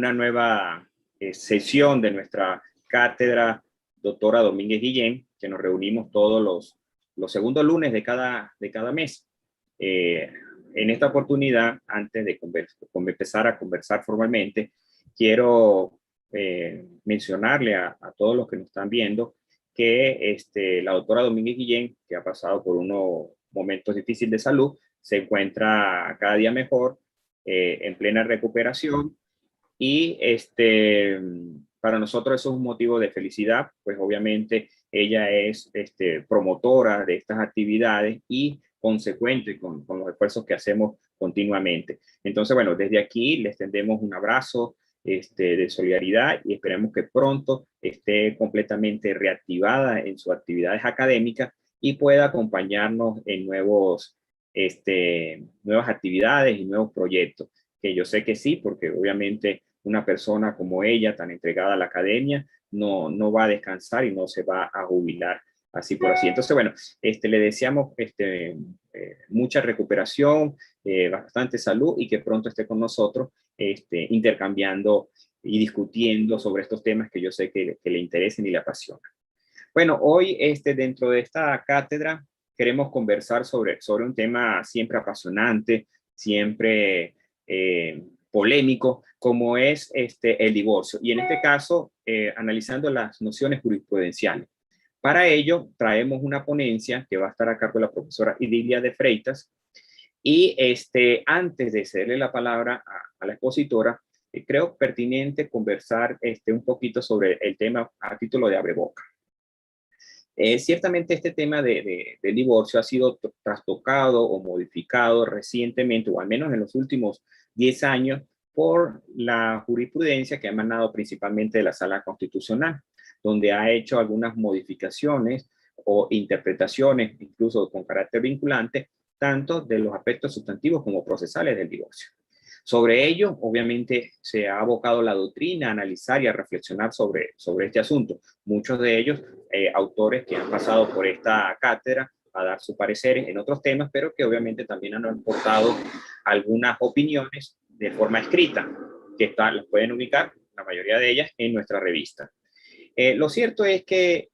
una nueva sesión de nuestra cátedra doctora Domínguez Guillén, que nos reunimos todos los segundos lunes de cada mes. En esta oportunidad, antes de empezar a conversar formalmente, quiero mencionarle a todos los que nos están viendo que la doctora Domínguez Guillén, que ha pasado por unos momentos difíciles de salud, se encuentra cada día mejor, en plena recuperación, y para nosotros eso es un motivo de felicidad, pues obviamente ella es promotora de estas actividades y consecuente con los esfuerzos que hacemos continuamente. Entonces, bueno, desde aquí les tendemos un abrazo de solidaridad y esperemos que pronto esté completamente reactivada en sus actividades académicas y pueda acompañarnos en nuevas actividades y nuevos proyectos, que yo sé que sí, porque obviamente una persona como ella, tan entregada a la academia, no va a descansar y no se va a jubilar así por así. Entonces, bueno, le deseamos mucha recuperación, bastante salud y que pronto esté con nosotros intercambiando y discutiendo sobre estos temas que yo sé que le interesan y le apasionan. Bueno, hoy dentro de esta cátedra queremos conversar sobre un tema siempre apasionante, siempre polémico, como es el divorcio. Y en este caso, analizando las nociones jurisprudenciales. Para ello, traemos una ponencia que va a estar a cargo de la profesora Idilia de Freitas. Y antes de cederle la palabra a la expositora, creo pertinente conversar un poquito sobre el tema a título de abreboca. Ciertamente este tema del divorcio ha sido trastocado o modificado recientemente, o al menos en los últimos 10 años, por la jurisprudencia que ha emanado principalmente de la Sala Constitucional, donde ha hecho algunas modificaciones o interpretaciones, incluso con carácter vinculante, tanto de los aspectos sustantivos como procesales del divorcio. Sobre ello, obviamente, se ha abocado la doctrina a analizar y a reflexionar sobre este asunto. Muchos de ellos, autores que han pasado por esta cátedra a dar sus pareceres en otros temas, pero que obviamente también han aportado algunas opiniones de forma escrita, que las pueden ubicar, la mayoría de ellas, en nuestra revista. Lo cierto es que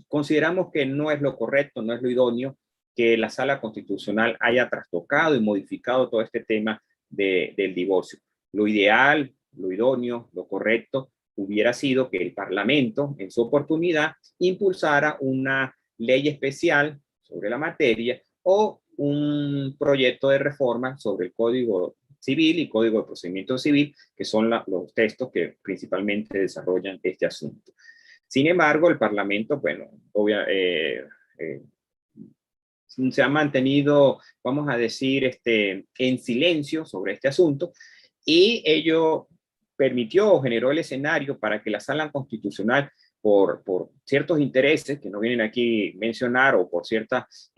consideramos que no es lo correcto, no es lo idóneo que la Sala Constitucional haya trastocado y modificado todo este tema del divorcio. Lo ideal, lo idóneo, lo correcto hubiera sido que el Parlamento, en su oportunidad, impulsara una ley especial sobre la materia o un proyecto de reforma sobre el Código Civil y Código de Procedimiento Civil, que son los textos que principalmente desarrollan este asunto. Sin embargo, el Parlamento, bueno, se ha mantenido, vamos a decir, en silencio sobre este asunto, y ello permitió o generó el escenario para que la Sala Constitucional, por ciertos intereses que no vienen aquí a mencionar o por ciertas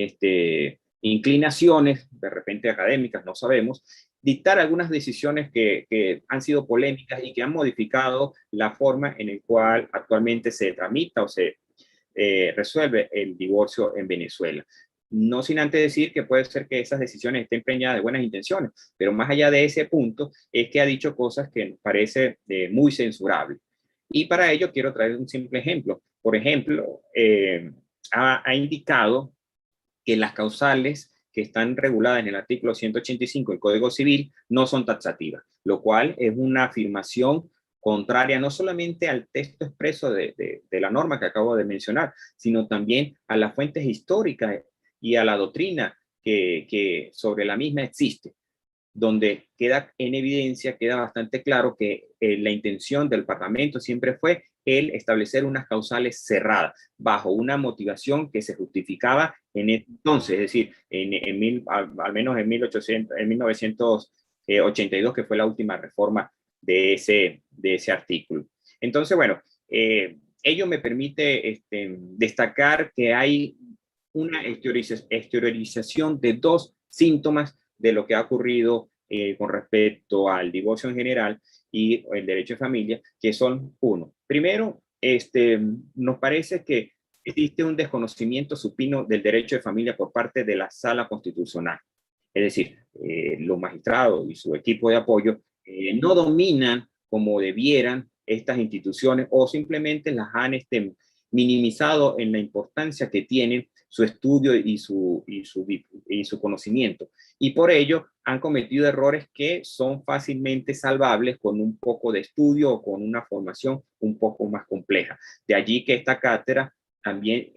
inclinaciones, de repente académicas, no sabemos, dictar algunas decisiones que han sido polémicas y que han modificado la forma en la cual actualmente se tramita o se resuelve el divorcio en Venezuela. No sin antes decir que puede ser que esas decisiones estén preñadas de buenas intenciones, pero más allá de ese punto es que ha dicho cosas que nos parece muy censurable. Y para ello quiero traer un simple ejemplo. Por ejemplo, ha indicado que las causales que están reguladas en el artículo 185 del Código Civil no son taxativas, lo cual es una afirmación contraria no solamente al texto expreso de la norma que acabo de mencionar, sino también a las fuentes históricas y a la doctrina que sobre la misma existe, donde queda en evidencia, queda bastante claro que la intención del Parlamento siempre fue el establecer unas causales cerradas, bajo una motivación que se justificaba en entonces, es decir, al menos en 1982, que fue la última reforma de ese artículo. Entonces, bueno, ello me permite destacar que hay una exteriorización de dos síntomas de lo que ha ocurrido con respecto al divorcio en general y el derecho de familia, que son uno. Primero, nos parece que existe un desconocimiento supino del derecho de familia por parte de la Sala Constitucional. Es decir, los magistrados y su equipo de apoyo no dominan como debieran estas instituciones, o simplemente las han minimizado en la importancia que tienen su estudio y su conocimiento. Y por ello han cometido errores que son fácilmente salvables con un poco de estudio o con una formación un poco más compleja. De allí que esta cátedra también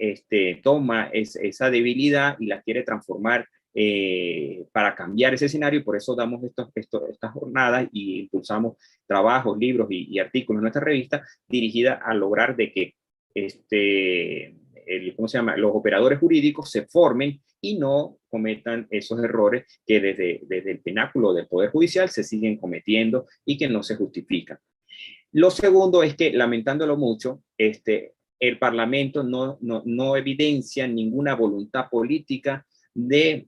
toma esa debilidad y la quiere transformar para cambiar ese escenario, y por eso damos estas jornadas y impulsamos trabajos, libros y artículos en nuestra revista dirigida a lograr de que los operadores jurídicos se formen y no cometan esos errores que desde el pináculo del Poder Judicial se siguen cometiendo y que no se justifican. Lo segundo es que, lamentándolo mucho, el Parlamento no evidencia ninguna voluntad política de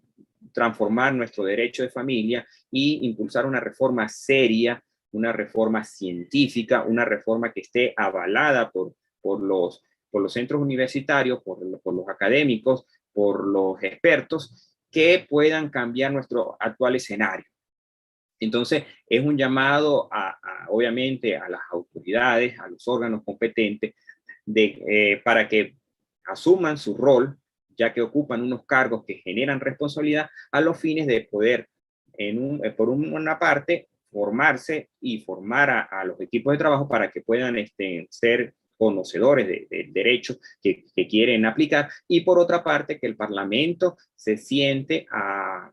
transformar nuestro derecho de familia y impulsar una reforma seria, una reforma científica, una reforma que esté avalada por los centros universitarios, por los académicos, por los expertos, que puedan cambiar nuestro actual escenario. Entonces, es un llamado obviamente a las autoridades, a los órganos competentes, para que asuman su rol, ya que ocupan unos cargos que generan responsabilidad, a los fines de poder, por una parte, formarse y formar a los equipos de trabajo para que puedan ser conocedores del derecho que quieren aplicar, y por otra parte, que el Parlamento se siente a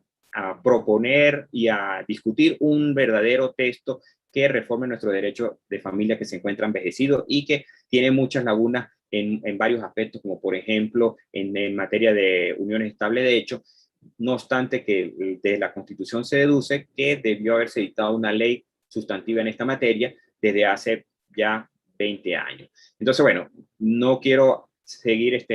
proponer y a discutir un verdadero texto que reforme nuestro derecho de familia, que se encuentra envejecido y que tiene muchas lagunas en varios aspectos, como por ejemplo en materia de uniones estables de hecho, no obstante que de la Constitución se deduce que debió haberse dictado una ley sustantiva en esta materia desde hace ya 20 años. Entonces, bueno, no quiero seguir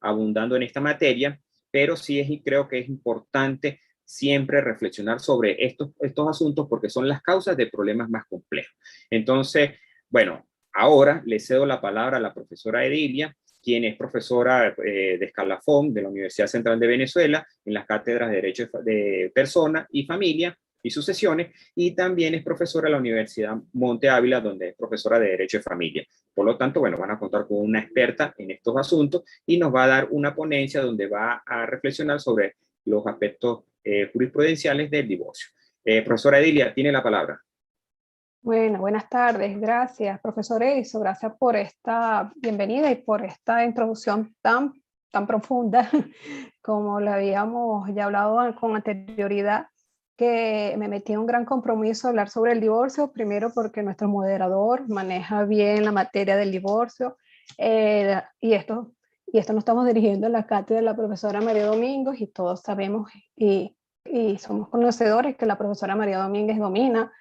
abundando en esta materia, pero sí creo que es importante siempre reflexionar sobre estos asuntos, porque son las causas de problemas más complejos. Entonces, bueno, ahora le cedo la palabra a la profesora Edilia, quien es profesora de escalafón de la Universidad Central de Venezuela en las cátedras de Derecho de Persona y Familia y Sucesiones, y también es profesora de la Universidad Monte Ávila, donde es profesora de Derecho de Familia. Por lo tanto, bueno, van a contar con una experta en estos asuntos y nos va a dar una ponencia donde va a reflexionar sobre los aspectos jurisprudenciales del divorcio. Profesora Edilia, tiene la palabra. Bueno, buenas tardes. Gracias, profesor Edison. Gracias por esta bienvenida y por esta introducción tan profunda como la habíamos ya hablado con anterioridad, que me metí en un gran compromiso a hablar sobre el divorcio, primero porque nuestro moderador maneja bien la materia del divorcio, y esto nos estamos dirigiendo a la cátedra de la profesora María Domínguez, y todos sabemos y somos conocedores que la profesora María Domínguez domina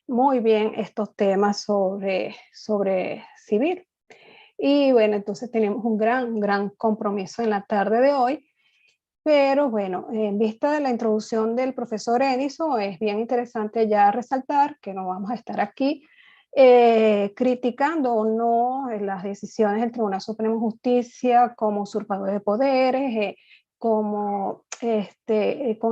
muy bien estos temas sobre civil. Y bueno, entonces tenemos un gran compromiso en la tarde de hoy. Pero bueno, en vista de la introducción del profesor Edison, es bien interesante ya resaltar que no vamos a estar aquí criticando o no las decisiones del Tribunal Supremo de Justicia como usurpador de poderes, con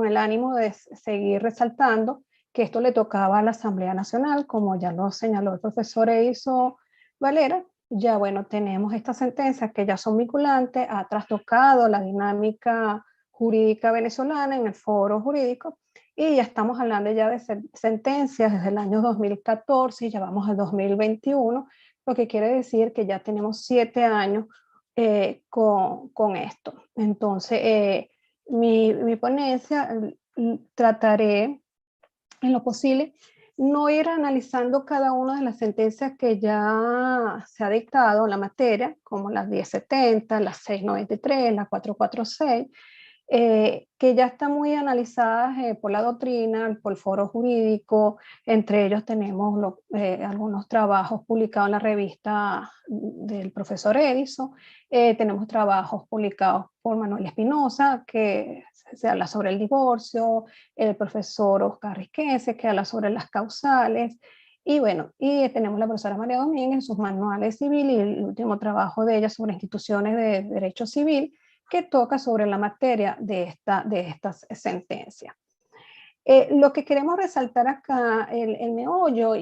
el ánimo de seguir resaltando que esto le tocaba a la Asamblea Nacional, como ya lo señaló el profesor Edison Valera. Ya bueno, tenemos estas sentencias que ya son vinculantes, ha trastocado la dinámica jurídica venezolana en el foro jurídico, y ya estamos hablando ya de sentencias desde el año 2014 y ya vamos al 2021, lo que quiere decir que ya tenemos 7 años con esto. Entonces, mi ponencia trataré en lo posible no ir analizando cada una de las sentencias que ya se ha dictado en la materia, como las 1070, las 693, las 446, que ya están muy analizadas por la doctrina, por el foro jurídico. Entre ellos tenemos algunos trabajos publicados en la revista del profesor Edison, tenemos trabajos publicados por Manuel Espinosa, que se habla sobre el divorcio, el profesor Oscar Riquese, que habla sobre las causales, y bueno, y tenemos la profesora María Domínguez en sus manuales civiles, y el último trabajo de ella sobre instituciones de derecho civil, que toca sobre la materia de estas sentencias. Lo que queremos resaltar acá, el meollo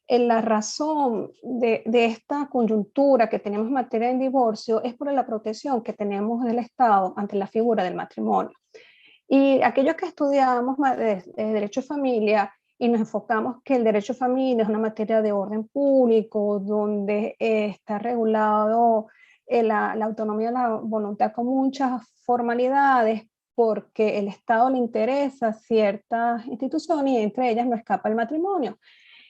la razón de esta coyuntura que tenemos en materia de divorcio es por la protección que tenemos del Estado ante la figura del matrimonio. Y aquellos que estudiamos derecho de familia y nos enfocamos que el derecho de familia es una materia de orden público, donde está regulado la autonomía de la voluntad con muchas formalidades, porque el Estado le interesa ciertas instituciones y entre ellas no escapa el matrimonio.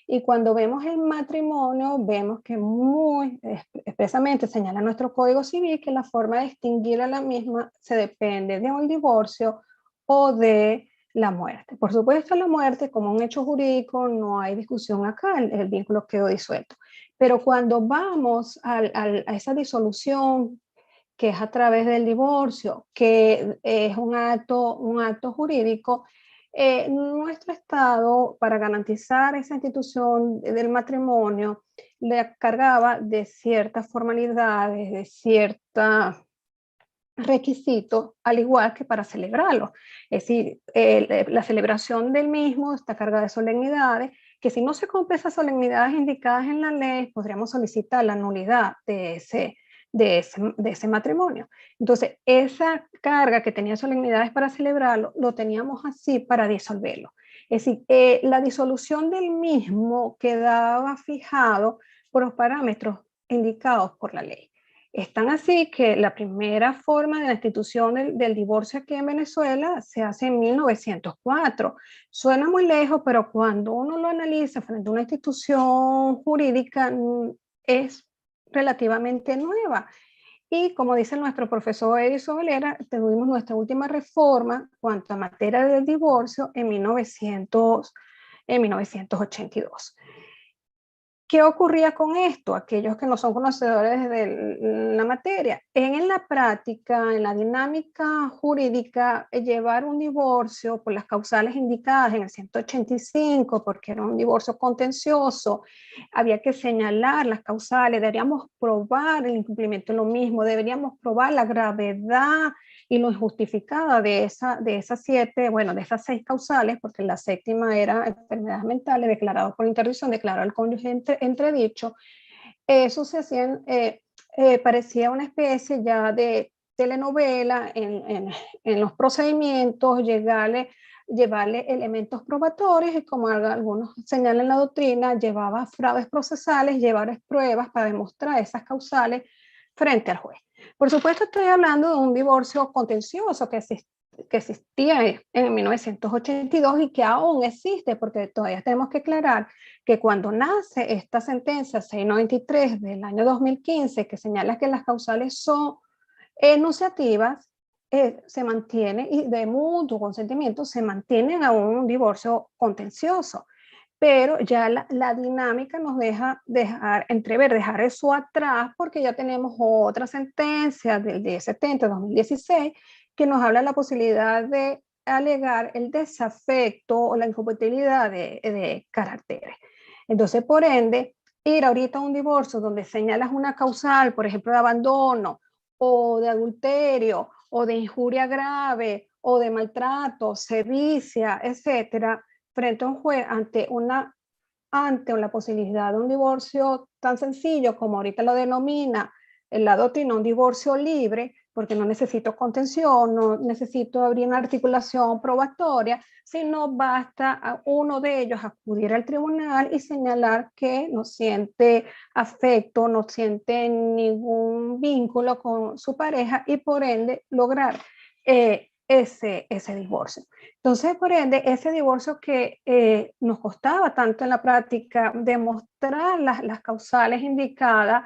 Y cuando vemos el matrimonio, vemos que muy expresamente señala nuestro Código Civil que la forma de extinguir a la misma se depende de un divorcio o de la muerte. Por supuesto, la muerte como un hecho jurídico no hay discusión acá, el vínculo quedó disuelto. Pero cuando vamos a esa disolución que es a través del divorcio, que es un acto jurídico, nuestro Estado, para garantizar esa institución del matrimonio, le cargaba de ciertas formalidades, de ciertos requisitos, al igual que para celebrarlo. Es decir, la celebración del mismo está cargada de solemnidades, que si no se cumplen esas solemnidades indicadas en la ley, podríamos solicitar la nulidad de ese matrimonio. Entonces, esa carga que tenía solemnidades para celebrarlo, lo teníamos así para disolverlo. Es decir, la disolución del mismo quedaba fijado por los parámetros indicados por la ley. Es tan así que la primera forma de la institución del divorcio aquí en Venezuela se hace en 1904. Suena muy lejos, pero cuando uno lo analiza frente a una institución jurídica, es relativamente nueva. Y como dice nuestro profesor Edison Valera, tuvimos nuestra última reforma cuanto a materia del divorcio en 1982. ¿Qué ocurría con esto? Aquellos que no son conocedores de la materia. En la práctica, en la dinámica jurídica, llevar un divorcio por las causales indicadas en el 185, porque era un divorcio contencioso, había que señalar las causales, deberíamos probar el incumplimiento de lo mismo, deberíamos probar la gravedad y lo injustificada de esas 6 causales, porque la séptima era enfermedades mentales declaradas por interdicción, declarado el cónyuge entredicho. Eso se hacían, parecía una especie ya de telenovela en los procedimientos, llevarle elementos probatorios y, como algunos señalan en la doctrina, llevaba fraudes procesales, llevar pruebas para demostrar esas causales frente al juez. Por supuesto, estoy hablando de un divorcio contencioso que existía en 1982 y que aún existe, porque todavía tenemos que aclarar que cuando nace esta sentencia 693 del año 2015, que señala que las causales son enunciativas, se mantiene, y de mutuo consentimiento, se mantienen a un divorcio contencioso. Pero ya la dinámica nos deja dejar eso atrás, porque ya tenemos otra sentencia del 1070-2016 que nos habla de la posibilidad de alegar el desafecto o la incompatibilidad de caracteres. Entonces, por ende, ir ahorita a un divorcio donde señalas una causal, por ejemplo, de abandono o de adulterio o de injuria grave o de maltrato, sevicia, etcétera, frente a un juez ante la posibilidad de un divorcio tan sencillo como ahorita lo denomina la doctrina, un divorcio libre, porque no necesito contención, no necesito abrir una articulación probatoria, sino basta a uno de ellos acudir al tribunal y señalar que no siente afecto, no siente ningún vínculo con su pareja y por ende lograr ese divorcio. Entonces, por ende, ese divorcio que nos costaba tanto en la práctica demostrar las causales indicadas,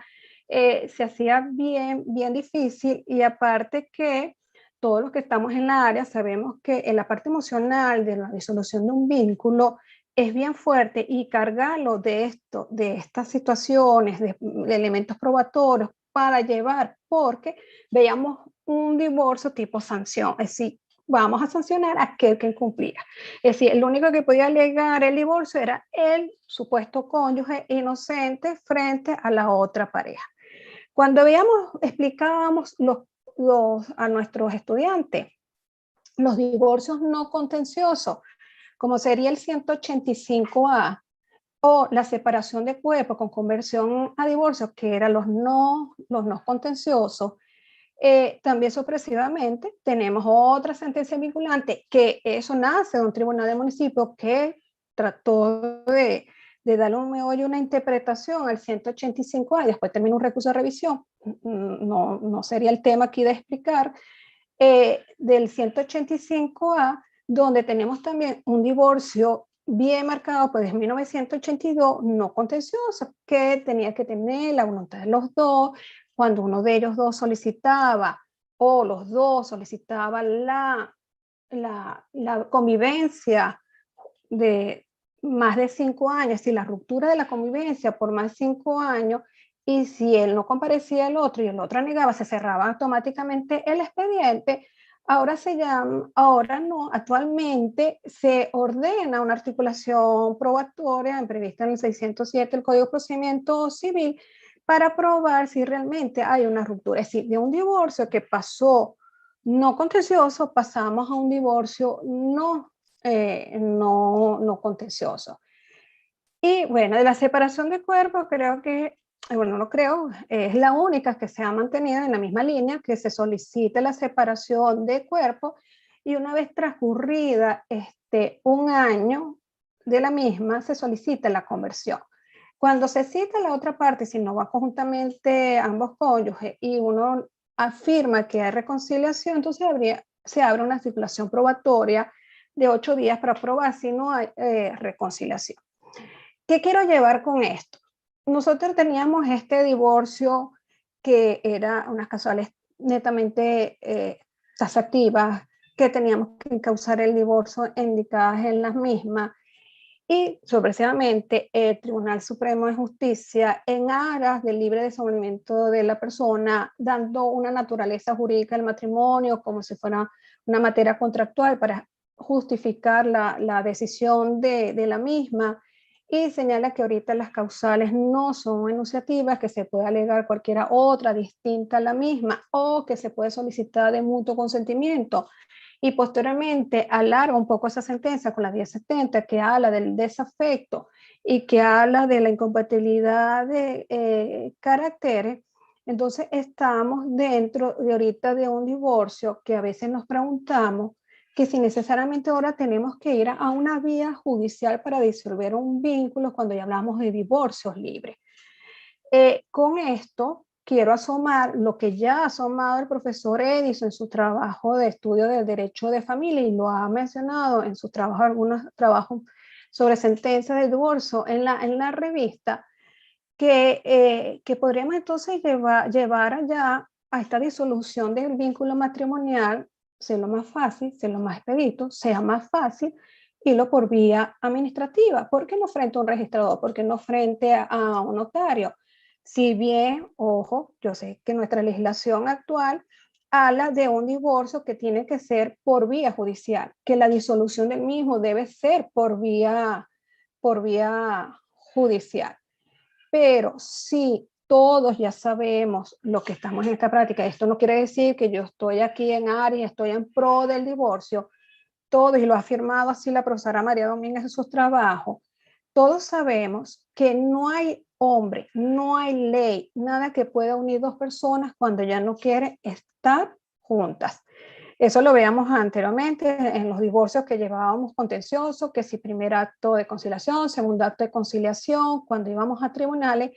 se hacía bien difícil, y aparte que todos los que estamos en la área sabemos que en la parte emocional de la disolución de un vínculo es bien fuerte, y cargarlo de estas situaciones, de elementos probatorios para llevar, porque veíamos un divorcio tipo sanción, es decir, vamos a sancionar a aquel que incumplía. Es decir, el único que podía alegar el divorcio era el supuesto cónyuge inocente frente a la otra pareja. Cuando explicábamos a nuestros estudiantes los divorcios no contenciosos, como sería el 185A, o la separación de cuerpo con conversión a divorcio, que eran los no contenciosos. También sorpresivamente tenemos otra sentencia vinculante, que eso nace de un tribunal de municipio que trató de darle un meollo, una interpretación al 185A, y después termina un recurso de revisión. No sería el tema aquí de explicar, del 185A, donde tenemos también un divorcio bien marcado, pues en 1982, no contencioso, que tenía que tener la voluntad de los dos, cuando uno de ellos dos solicitaba, o los dos solicitaban la convivencia de más de 5 años, y la ruptura de la convivencia por más de 5 años, y si él no comparecía el otro y el otro negaba, se cerraba automáticamente el expediente. Ahora se llama, ahora no, actualmente se ordena una articulación probatoria prevista en el 607 del Código de Procedimiento Civil para probar si realmente hay una ruptura. Es decir, de un divorcio que pasó no contencioso, pasamos a un divorcio no contencioso. Y bueno, de la separación de cuerpos, creo que, bueno, no creo, es la única que se ha mantenido en la misma línea, que se solicite la separación de cuerpos, y una vez transcurrida un año de la misma, se solicita la conversión. Cuando se cita la otra parte, si no va conjuntamente ambos cónyuges y uno afirma que hay reconciliación, entonces se abre una circulación probatoria de 8 días para probar si no hay reconciliación. ¿Qué quiero llevar con esto? Nosotros teníamos este divorcio que era unas causales netamente taxativas, que teníamos que encauzar el divorcio indicadas en las mismas, y sorpresivamente el Tribunal Supremo de Justicia, en aras del libre desenvolvimiento de la persona, dando una naturaleza jurídica al matrimonio como si fuera una materia contractual para justificar la decisión de la misma, y señala que ahorita las causales no son enunciativas, que se puede alegar cualquiera otra distinta a la misma, o que se puede solicitar de mutuo consentimiento. Y posteriormente alarga un poco esa sentencia con la 1070, que habla del desafecto y que habla de la incompatibilidad de caracteres. Entonces estamos dentro de ahorita de un divorcio que a veces nos preguntamos que si necesariamente ahora tenemos que ir a una vía judicial para disolver un vínculo cuando ya hablamos de divorcios libres. Con esto quiero asomar lo que ya ha asomado el profesor Edison en su trabajo de estudio del derecho de familia, y lo ha mencionado en su trabajo, algunos trabajos sobre sentencias de divorcio en la revista, que podríamos entonces llevar allá a esta disolución del vínculo matrimonial, sea lo más fácil, sea lo más expedito, sea más fácil, y lo por vía administrativa. ¿Por qué no frente a un registrador? ¿Por qué no frente a un notario? Si bien, ojo, yo sé que nuestra legislación actual habla de un divorcio que tiene que ser por vía judicial, que la disolución del mismo debe ser por vía judicial. Pero si todos ya sabemos lo que estamos en esta práctica, esto no quiere decir que yo estoy aquí en área, estoy en pro del divorcio, todos, y lo ha afirmado así la profesora María Domínguez en sus trabajos, todos sabemos que no hay hombre, no hay ley, nada que pueda unir dos personas cuando ya no quieren estar juntas. Eso lo veíamos anteriormente en los divorcios que llevábamos contenciosos, que si primer acto de conciliación, segundo acto de conciliación, cuando íbamos a tribunales,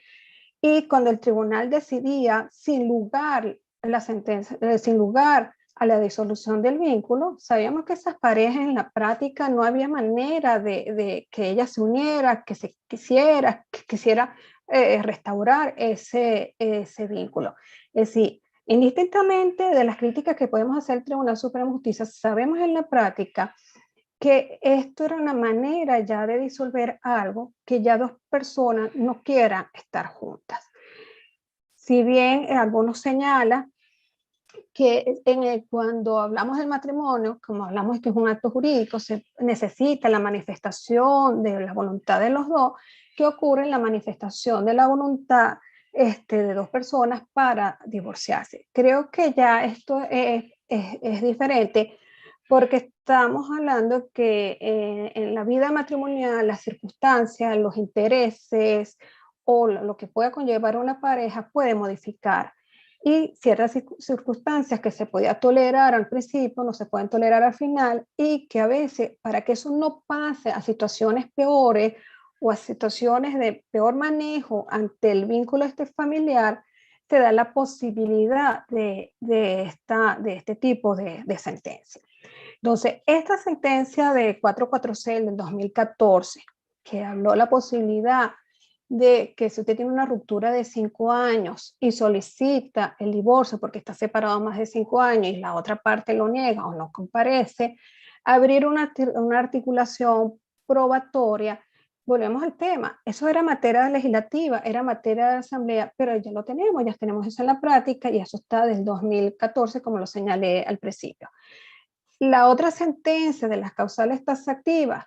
y cuando el tribunal decidía sin lugar la sentencia, sin lugar a la disolución del vínculo, sabíamos que esas parejas en la práctica no había manera de que ella se uniera, que quisiera restaurar ese vínculo. Es decir, indistintamente de las críticas que podemos hacer al Tribunal Supremo de Justicia, sabemos en la práctica que esto era una manera ya de disolver algo que ya dos personas no quieran estar juntas. Si bien algunos señalan que cuando hablamos del matrimonio, como hablamos que es un acto jurídico, se necesita la manifestación de la voluntad de los dos, que ocurre en la manifestación de la voluntad de dos personas para divorciarse. Creo que ya esto es diferente, Porque estamos hablando que en la vida matrimonial, las circunstancias, los intereses o lo que pueda conllevar una pareja puede modificar. Y ciertas circunstancias que se podía tolerar al principio no se pueden tolerar al final, y que a veces, para que eso no pase a situaciones peores o a situaciones de peor manejo ante el vínculo familiar, te da la posibilidad de este tipo de sentencia. Entonces, esta sentencia de 446 del 2014, que habló la posibilidad de que si usted tiene una ruptura de 5 años y solicita el divorcio porque está separado más de 5 años y la otra parte lo niega o no comparece, abrir una articulación probatoria. Volvemos al tema, eso era materia legislativa, era materia de asamblea, pero ya lo tenemos, ya tenemos eso en la práctica y eso está del 2014, como lo señalé al principio. La otra sentencia de las causales taxativas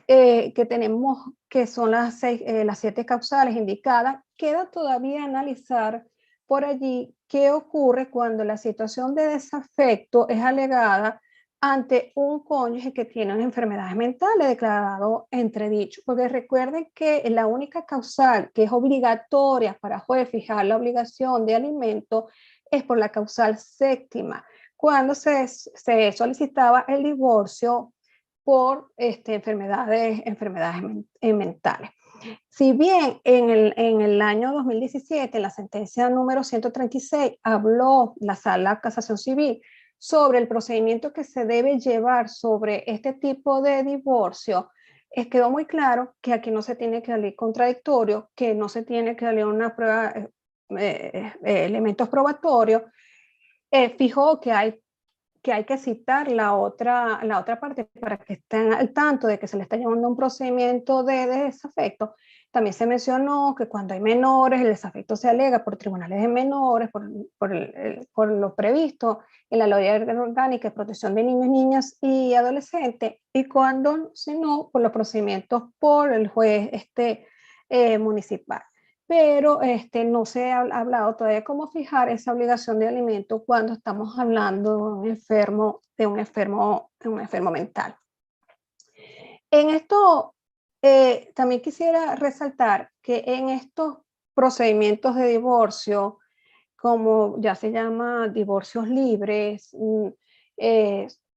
que tenemos, que son las 7 causales indicadas, queda todavía analizar por allí qué ocurre cuando la situación de desafecto es alegada ante un cónyuge que tiene enfermedades mentales declarado entredicho. Porque recuerden que la única causal que es obligatoria para juez fijar la obligación de alimento es por la causal séptima, cuando se solicitaba el divorcio por enfermedades mentales. Si bien en el año 2017, en la sentencia número 136, habló la Sala Casación Civil sobre el procedimiento que se debe llevar sobre este tipo de divorcio, quedó muy claro que aquí no se tiene que salir contradictorio, que no se tiene que darle una prueba, elementos probatorios. Fijó que hay que citar la otra parte para que estén al tanto de que se le está llevando un procedimiento de desafecto. También se mencionó que cuando hay menores, el desafecto se alega por tribunales de menores, por lo previsto en la Ley Orgánica de Protección de Niños, Niñas y Adolescentes, y cuando, si no, por los procedimientos por el juez municipal. Pero no se ha hablado todavía cómo fijar esa obligación de alimento cuando estamos hablando de un enfermo mental. En esto, también quisiera resaltar que en estos procedimientos de divorcio, como ya se llama divorcios libres,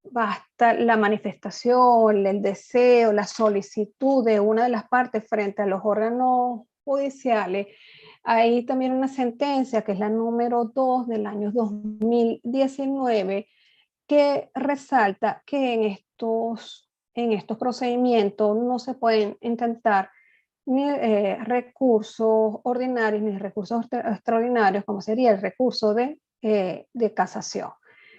basta la manifestación, el deseo, la solicitud de una de las partes frente a los órganos judiciales. Hay también una sentencia que es la número 2 del año 2019 que resalta que en estos procedimientos no se pueden intentar ni recursos ordinarios ni recursos extraordinarios, como sería el recurso de casación.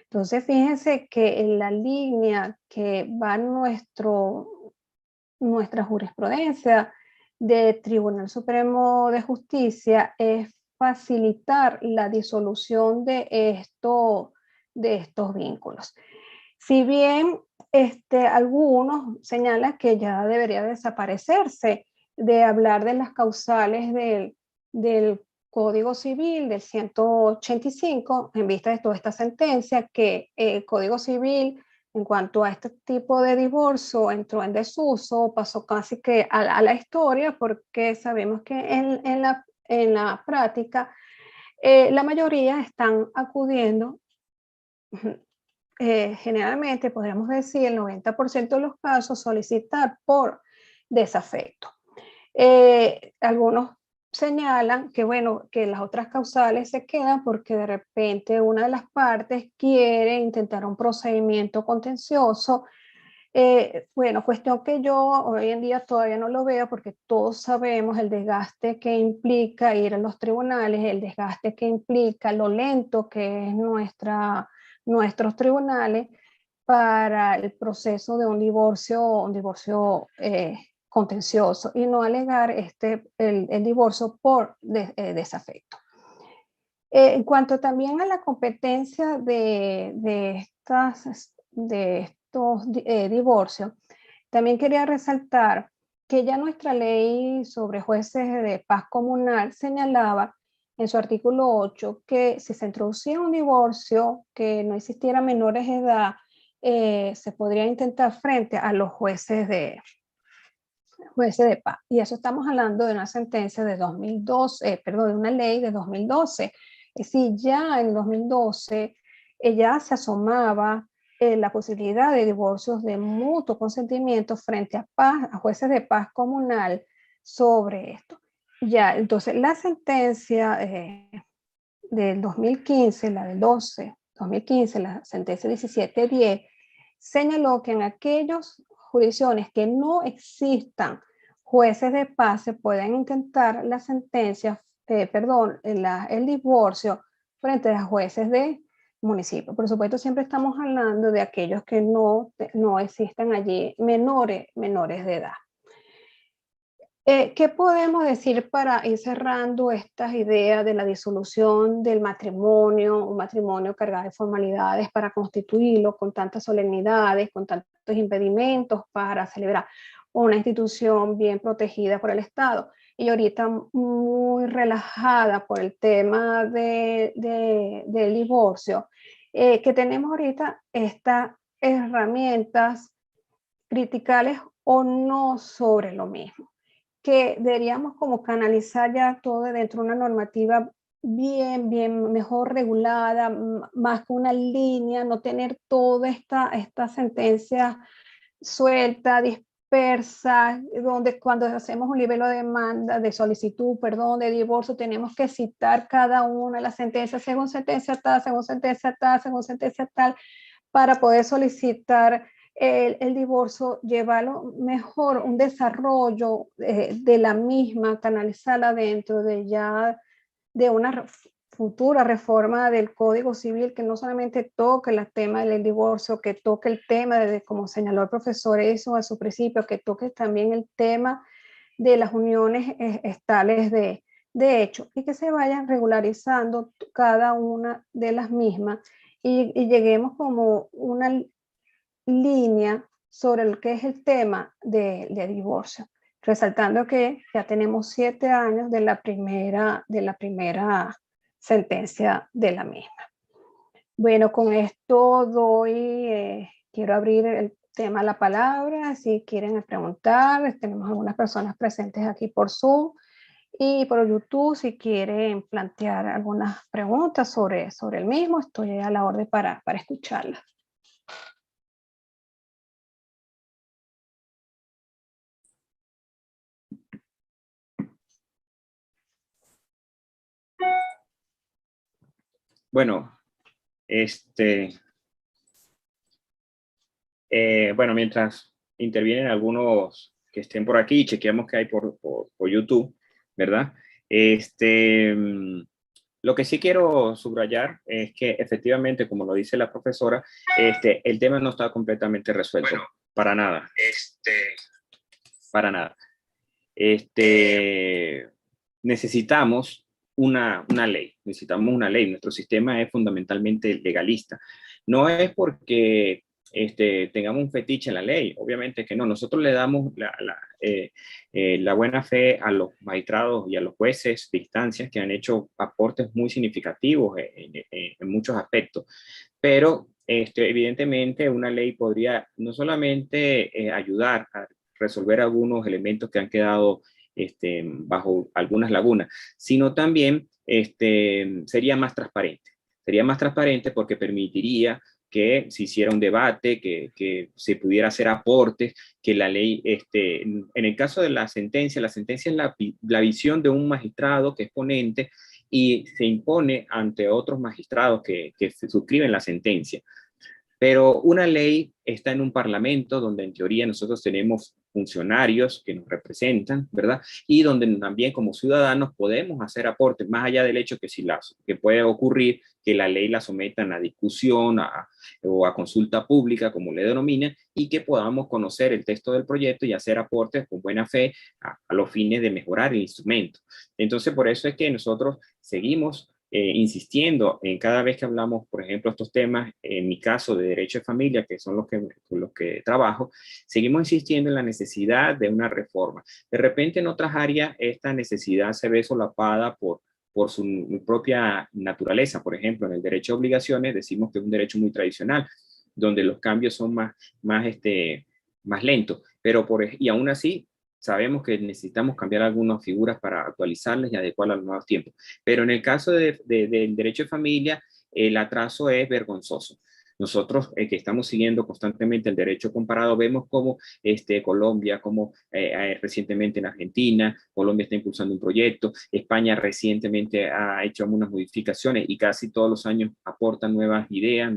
Entonces, fíjense que en la línea que va nuestra jurisprudencia de Tribunal Supremo de Justicia es facilitar la disolución de estos vínculos. Si bien algunos señalan que ya debería desaparecerse de hablar de las causales del Código Civil del 185, en vista de toda esta sentencia, que el Código Civil, en cuanto a este tipo de divorcio, entró en desuso, pasó casi que a la historia, porque sabemos que en la práctica la mayoría están acudiendo, generalmente podríamos decir el 90% de los casos, solicitar por desafecto. Algunos señalan que, bueno, que las otras causales se quedan porque de repente una de las partes quiere intentar un procedimiento contencioso. Bueno, cuestión que yo hoy en día todavía no lo veo, porque todos sabemos el desgaste que implica ir a los tribunales, el desgaste que implica, lo lento que es nuestros tribunales para el proceso de un divorcio contencioso, y no alegar el divorcio por desafecto. En cuanto también a la competencia de estos divorcios, también quería resaltar que ya nuestra ley sobre jueces de paz comunal señalaba en su artículo 8 que si se introducía un divorcio que no existiera menores de edad, se podría intentar frente a los jueces de paz. Y eso estamos hablando de una sentencia de 2012, perdón, de una ley de 2012. Es decir, ya en 2012 ya se asomaba la posibilidad de divorcios de mutuo consentimiento frente a jueces de paz comunal sobre esto. Ya, entonces la sentencia del 2015, la del 2015, la sentencia 1710, señaló que en aquellas jurisdicciones que no existan jueces de paz se pueden intentar la sentencia, el divorcio frente a jueces de municipio. Por supuesto, siempre estamos hablando de aquellos que no existan allí menores de edad. ¿Qué podemos decir para ir cerrando estas ideas de la disolución del matrimonio, un matrimonio cargado de formalidades para constituirlo con tantas solemnidades, con tantos impedimentos para celebrar una institución bien protegida por el Estado? Y ahorita muy relajada por el tema del divorcio, que tenemos ahorita estas herramientas criticales o no sobre lo mismo, que deberíamos como canalizar ya todo dentro de una normativa bien mejor regulada, más que una línea, no tener toda esta sentencia suelta, dispersa, donde cuando hacemos un nivel de demanda, de solicitud, perdón, de divorcio, tenemos que citar cada una de las sentencias, según sentencia tal, según sentencia tal, según sentencia tal, para poder solicitar el divorcio, llevarlo mejor, un desarrollo de la misma, canalizarla dentro de una futura reforma del Código Civil que no solamente toque el tema del divorcio, que toque el tema, como señaló el profesor eso a su principio, que toque también el tema de las uniones estables de hecho, y que se vayan regularizando cada una de las mismas y lleguemos como una línea sobre lo que es el tema de divorcio, resaltando que ya tenemos 7 años de la primera sentencia de la misma. Bueno, con esto quiero abrir el tema a la palabra, si quieren preguntar, tenemos algunas personas presentes aquí por Zoom y por YouTube, si quieren plantear algunas preguntas sobre el mismo, estoy a la orden para escucharlas. Bueno, bueno, mientras intervienen algunos que estén por aquí, chequeamos qué hay por YouTube, ¿verdad? Lo que sí quiero subrayar es que efectivamente, como lo dice la profesora, el tema no está completamente resuelto. Bueno, para nada. Para nada. Necesitamos una ley. Necesitamos una ley. Nuestro sistema es fundamentalmente legalista. No es porque tengamos un fetiche en la ley, obviamente que no. Nosotros le damos la buena fe a los magistrados y a los jueces de instancias que han hecho aportes muy significativos en muchos aspectos, pero evidentemente una ley podría no solamente ayudar a resolver algunos elementos que han quedado bajo algunas lagunas, sino también sería más transparente. Sería más transparente porque permitiría que se hiciera un debate, que se pudiera hacer aportes, que la ley, en el caso de la sentencia es la visión de un magistrado que es ponente y se impone ante otros magistrados que suscriben la sentencia. Pero una ley está en un parlamento donde en teoría nosotros tenemos funcionarios que nos representan, ¿verdad? Y donde también como ciudadanos podemos hacer aportes, más allá del hecho que puede ocurrir que la ley la sometan a discusión o a consulta pública, como le denominan, y que podamos conocer el texto del proyecto y hacer aportes con buena fe a los fines de mejorar el instrumento. Entonces, por eso es que nosotros seguimos insistiendo en cada vez que hablamos, por ejemplo, estos temas, en mi caso de derecho de familia, que son con los que trabajo, seguimos insistiendo en la necesidad de una reforma. De repente en otras áreas esta necesidad se ve solapada por su propia naturaleza. Por ejemplo, en el derecho de obligaciones decimos que es un derecho muy tradicional, donde los cambios son más lentos. Y aún así, sabemos que necesitamos cambiar algunas figuras para actualizarlas y adecuarlas a los nuevos tiempos. Pero en el caso del derecho de familia, el atraso es vergonzoso. Nosotros que estamos siguiendo constantemente el derecho comparado, vemos cómo Colombia, como recientemente en Argentina, Colombia está impulsando un proyecto, España recientemente ha hecho algunas modificaciones y casi todos los años aportan nuevas ideas,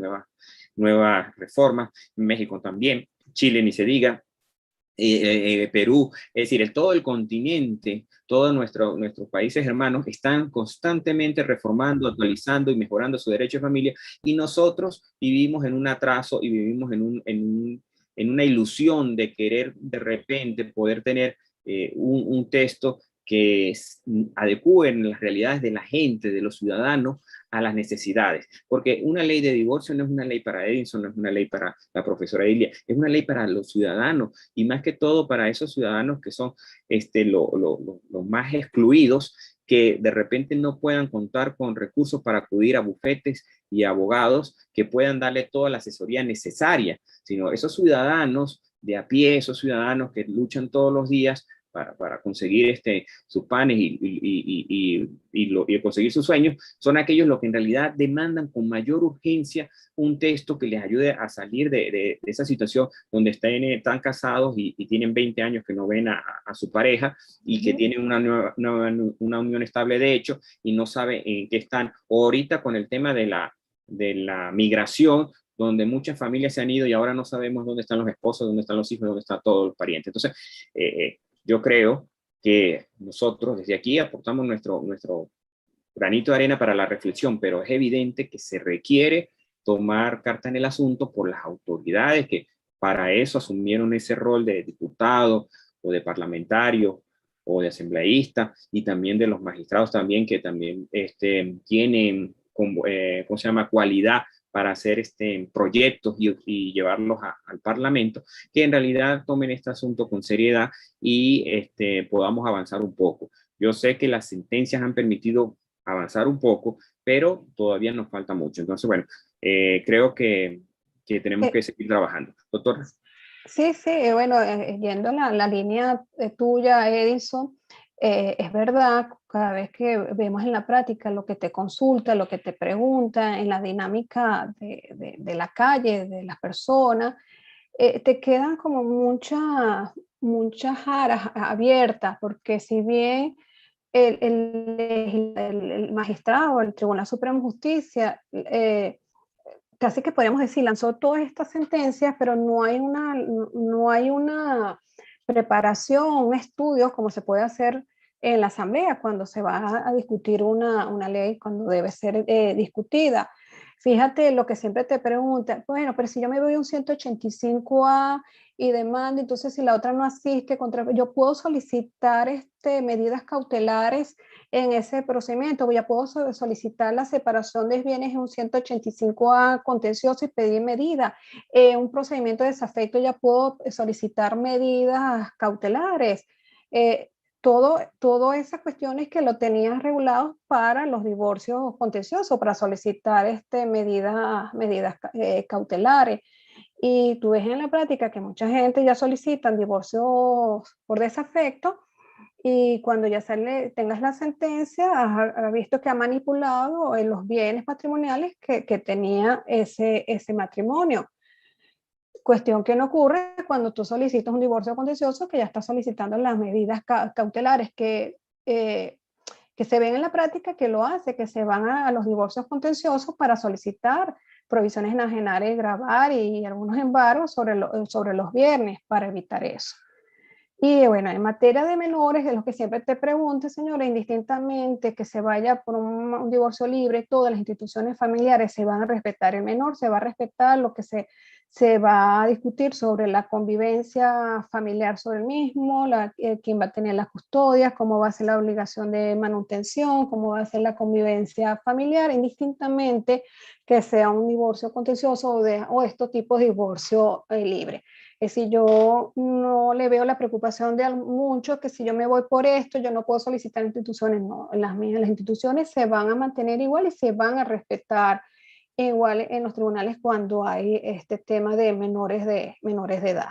nuevas reformas, México también, Chile ni se diga, Perú, es decir, todo el continente, todos nuestros países hermanos están constantemente reformando, actualizando y mejorando su derecho de familia, y nosotros vivimos en un atraso y vivimos en una ilusión de querer de repente poder tener un texto que adecúe en las realidades de la gente, de los ciudadanos, a las necesidades. Porque una ley de divorcio no es una ley para Edison, no es una ley para la profesora Ilia, es una ley para los ciudadanos, y más que todo para esos ciudadanos que son los más excluidos, que de repente no puedan contar con recursos para acudir a bufetes y abogados que puedan darle toda la asesoría necesaria, sino esos ciudadanos de a pie, esos ciudadanos que luchan todos los días para conseguir sus panes y conseguir sus sueños, son aquellos los que en realidad demandan con mayor urgencia un texto que les ayude a salir de esa situación donde están casados y tienen 20 años que no ven a su pareja y que tienen una unión estable de hecho y no saben en qué están. O ahorita con el tema de la migración, donde muchas familias se han ido y ahora no sabemos dónde están los esposos, dónde están los hijos, dónde están todos los parientes. Entonces, yo creo que nosotros desde aquí aportamos nuestro granito de arena para la reflexión, pero es evidente que se requiere tomar carta en el asunto por las autoridades que para eso asumieron ese rol de diputado o de parlamentario o de asambleísta, y también de los magistrados también, que también tienen, ¿cómo se llama?, cualidad para hacer proyectos y llevarlos al Parlamento, que en realidad tomen este asunto con seriedad y podamos avanzar un poco. Yo sé que las sentencias han permitido avanzar un poco, pero todavía nos falta mucho. Entonces, bueno, creo que tenemos que seguir trabajando. Doctor. Sí, sí, bueno, yendo la línea tuya, Edison, es verdad, cada vez que vemos en la práctica lo que te consulta, lo que te pregunta, en la dinámica de la calle, de las personas, te quedan como muchas aras abiertas, porque si bien el magistrado, el Tribunal Supremo de Justicia, casi que podríamos decir, lanzó todas estas sentencias, pero no hay una preparación, un estudio como se puede hacer en la asamblea cuando se va a discutir una ley, cuando debe ser discutida. Fíjate lo que siempre te preguntan, bueno, pero si yo me voy a un 185A y demanda, entonces si la otra no asiste, yo puedo solicitar medidas cautelares en ese procedimiento, ya puedo solicitar la separación de bienes en un 185A contencioso y pedir medida. Un procedimiento de desafecto ya puedo solicitar medidas cautelares. Todo esas cuestiones que lo tenías regulado para los divorcios contenciosos, para solicitar medidas cautelares. Y tú ves en la práctica que mucha gente ya solicitan divorcios por desafecto, y cuando ya tengas la sentencia, has visto que ha manipulado los bienes patrimoniales que tenía ese matrimonio. Cuestión que no ocurre cuando tú solicitas un divorcio contencioso, que ya estás solicitando las medidas cautelares que se ven en la práctica, que lo hace, que se van a los divorcios contenciosos para solicitar provisiones enajenarias, gravar y algunos embargos sobre los bienes para evitar eso. Y bueno, en materia de menores, es lo que siempre te pregunto, señora, indistintamente que se vaya por un divorcio libre, todas las instituciones familiares se van a respetar el menor, se va a respetar lo que se va a discutir sobre la convivencia familiar sobre el mismo, quién va a tener las custodias, cómo va a ser la obligación de manutención, cómo va a ser la convivencia familiar, indistintamente que sea un divorcio contencioso o estos tipos de divorcio libre. Es decir, yo no le veo la preocupación de muchos que si yo me voy por esto, yo no puedo solicitar instituciones. No, las instituciones se van a mantener igual y se van a respetar igual en los tribunales cuando hay este tema de menores de edad.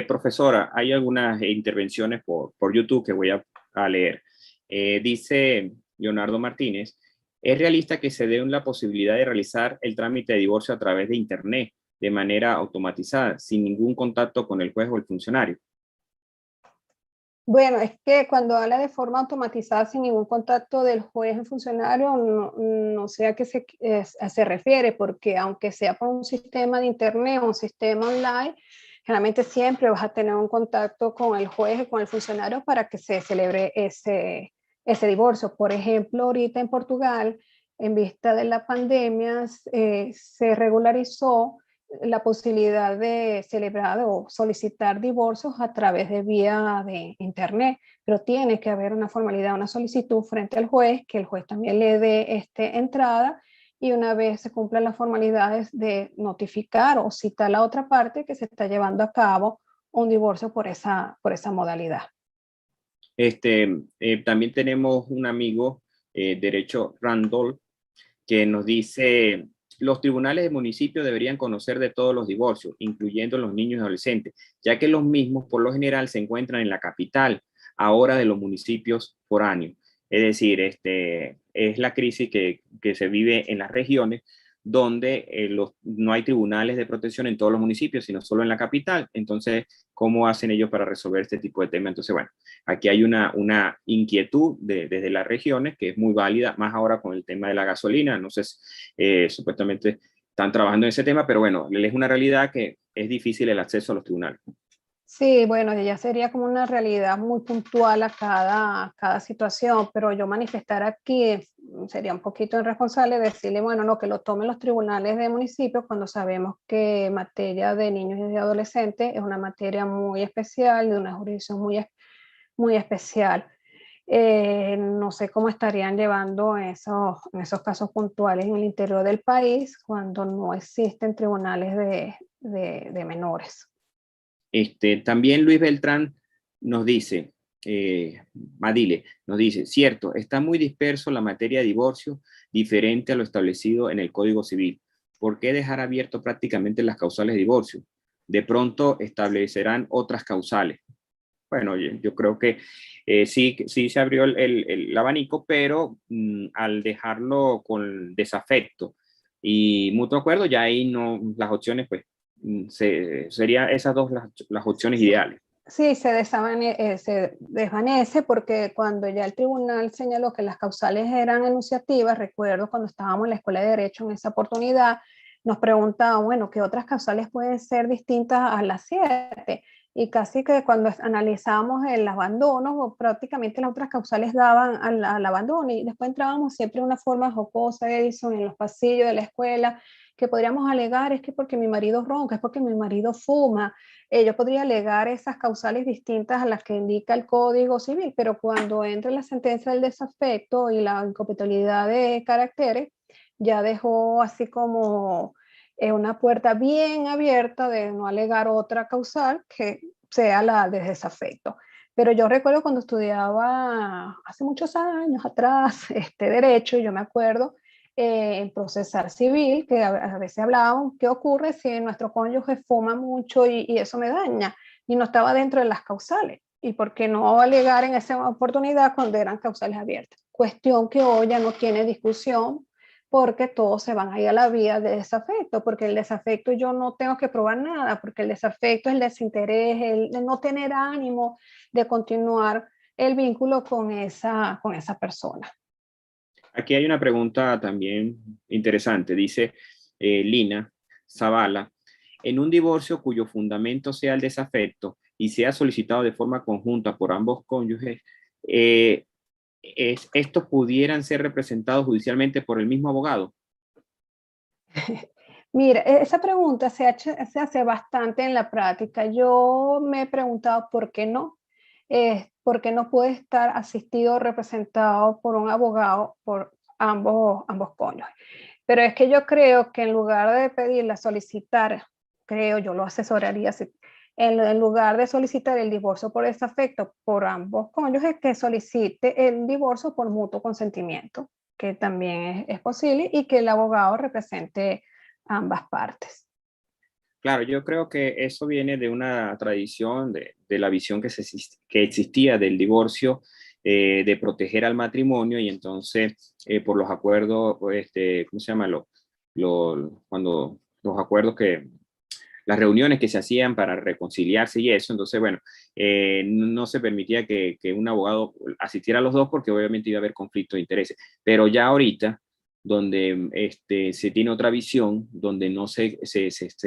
Profesora, hay algunas intervenciones por YouTube que voy a leer. Dice Leonardo Martínez, ¿es realista que se dé la posibilidad de realizar el trámite de divorcio a través de Internet de manera automatizada, sin ningún contacto con el juez o el funcionario? Bueno, es que cuando habla de forma automatizada sin ningún contacto del juez o funcionario, no sé a qué se refiere, porque aunque sea por un sistema de internet o un sistema online, generalmente siempre vas a tener un contacto con el juez y con el funcionario para que se celebre ese divorcio. Por ejemplo, ahorita en Portugal, en vista de la pandemia, se regularizó la posibilidad de celebrar o solicitar divorcios a través de vía de internet, pero tiene que haber una formalidad, una solicitud frente al juez, que el juez también le dé entrada, y una vez se cumplan las formalidades de notificar o citar a la otra parte que se está llevando a cabo un divorcio por esa modalidad. También tenemos un amigo, Derecho Randall, que nos dice, los tribunales de municipio deberían conocer de todos los divorcios, incluyendo los niños y adolescentes, ya que los mismos por lo general se encuentran en la capital, ahora de los municipios foráneos. Es decir, es la crisis que se vive en las regiones donde no hay tribunales de protección en todos los municipios, sino solo en la capital. Entonces, ¿cómo hacen ellos para resolver este tipo de temas? Entonces, bueno, aquí hay una inquietud desde las regiones que es muy válida, más ahora con el tema de la gasolina. No sé, supuestamente están trabajando en ese tema, pero bueno, es una realidad que es difícil el acceso a los tribunales. Sí, bueno, ya sería como una realidad muy puntual a cada situación, pero yo manifestar aquí sería un poquito irresponsable decirle, bueno, no, que lo tomen los tribunales de municipios cuando sabemos que materia de niños y de adolescentes es una materia muy especial, de una jurisdicción muy especial. No sé cómo estarían llevando esos casos puntuales en el interior del país cuando no existen tribunales de menores. También Luis Beltrán nos dice, Madile, nos dice, cierto, está muy disperso la materia de divorcio, diferente a lo establecido en el Código Civil. ¿Por qué dejar abierto prácticamente las causales de divorcio? De pronto establecerán otras causales. Bueno, yo creo que sí, sí se abrió el abanico, pero al dejarlo con desafecto y mutuo acuerdo, ya ahí no, las opciones, pues, serían esas dos las opciones ideales. Sí, se desvanece porque cuando ya el tribunal señaló que las causales eran enunciativas, recuerdo cuando estábamos en la Escuela de Derecho en esa oportunidad, nos preguntaban, bueno, ¿qué otras causales pueden ser distintas a las 7? Y casi que cuando analizamos el abandono, prácticamente las otras causales daban al abandono, y después entrábamos siempre de una forma jocosa, Edison, en los pasillos de la escuela, que podríamos alegar es que porque mi marido ronca, es porque mi marido fuma. Yo podría alegar esas causales distintas a las que indica el Código Civil, pero cuando entre la sentencia del desafecto y la incompatibilidad de caracteres, ya dejó así como una puerta bien abierta de no alegar otra causal que sea la de desafecto. Pero yo recuerdo cuando estudiaba hace muchos años atrás derecho, yo me acuerdo en procesar civil, que a veces hablábamos, ¿qué ocurre si nuestro cónyuge fuma mucho y eso me daña? Y no estaba dentro de las causales. ¿Y por qué no alegar en esa oportunidad cuando eran causales abiertas? Cuestión que hoy ya no tiene discusión porque todos se van a ir a la vía de desafecto, porque el desafecto yo no tengo que probar nada, porque el desafecto es el desinterés, el no tener ánimo de continuar el vínculo con esa persona. Aquí hay una pregunta también interesante. Dice Lina Zavala, en un divorcio cuyo fundamento sea el desafecto y sea solicitado de forma conjunta por ambos cónyuges, estos pudieran ser representados judicialmente por el mismo abogado. Mira, esa pregunta se hace bastante en la práctica. Yo me he preguntado por qué no puede estar asistido o representado por un abogado por ambos cónyuges. Pero es que yo creo que en lugar de pedirla, solicitar, creo, yo lo asesoraría así, en lugar de solicitar el divorcio por desafecto por ambos cónyuges, que solicite el divorcio por mutuo consentimiento. que también es posible, y que el abogado represente ambas partes. Claro, yo creo que eso viene de una tradición, de la visión que existía del divorcio, de proteger al matrimonio y entonces por los acuerdos, ¿cómo se llama? Cuando los acuerdos las reuniones que se hacían para reconciliarse y eso, entonces, bueno, no se permitía que un abogado asistiera a los dos porque obviamente iba a haber conflicto de intereses. Pero ya ahorita, donde se tiene otra visión, donde no se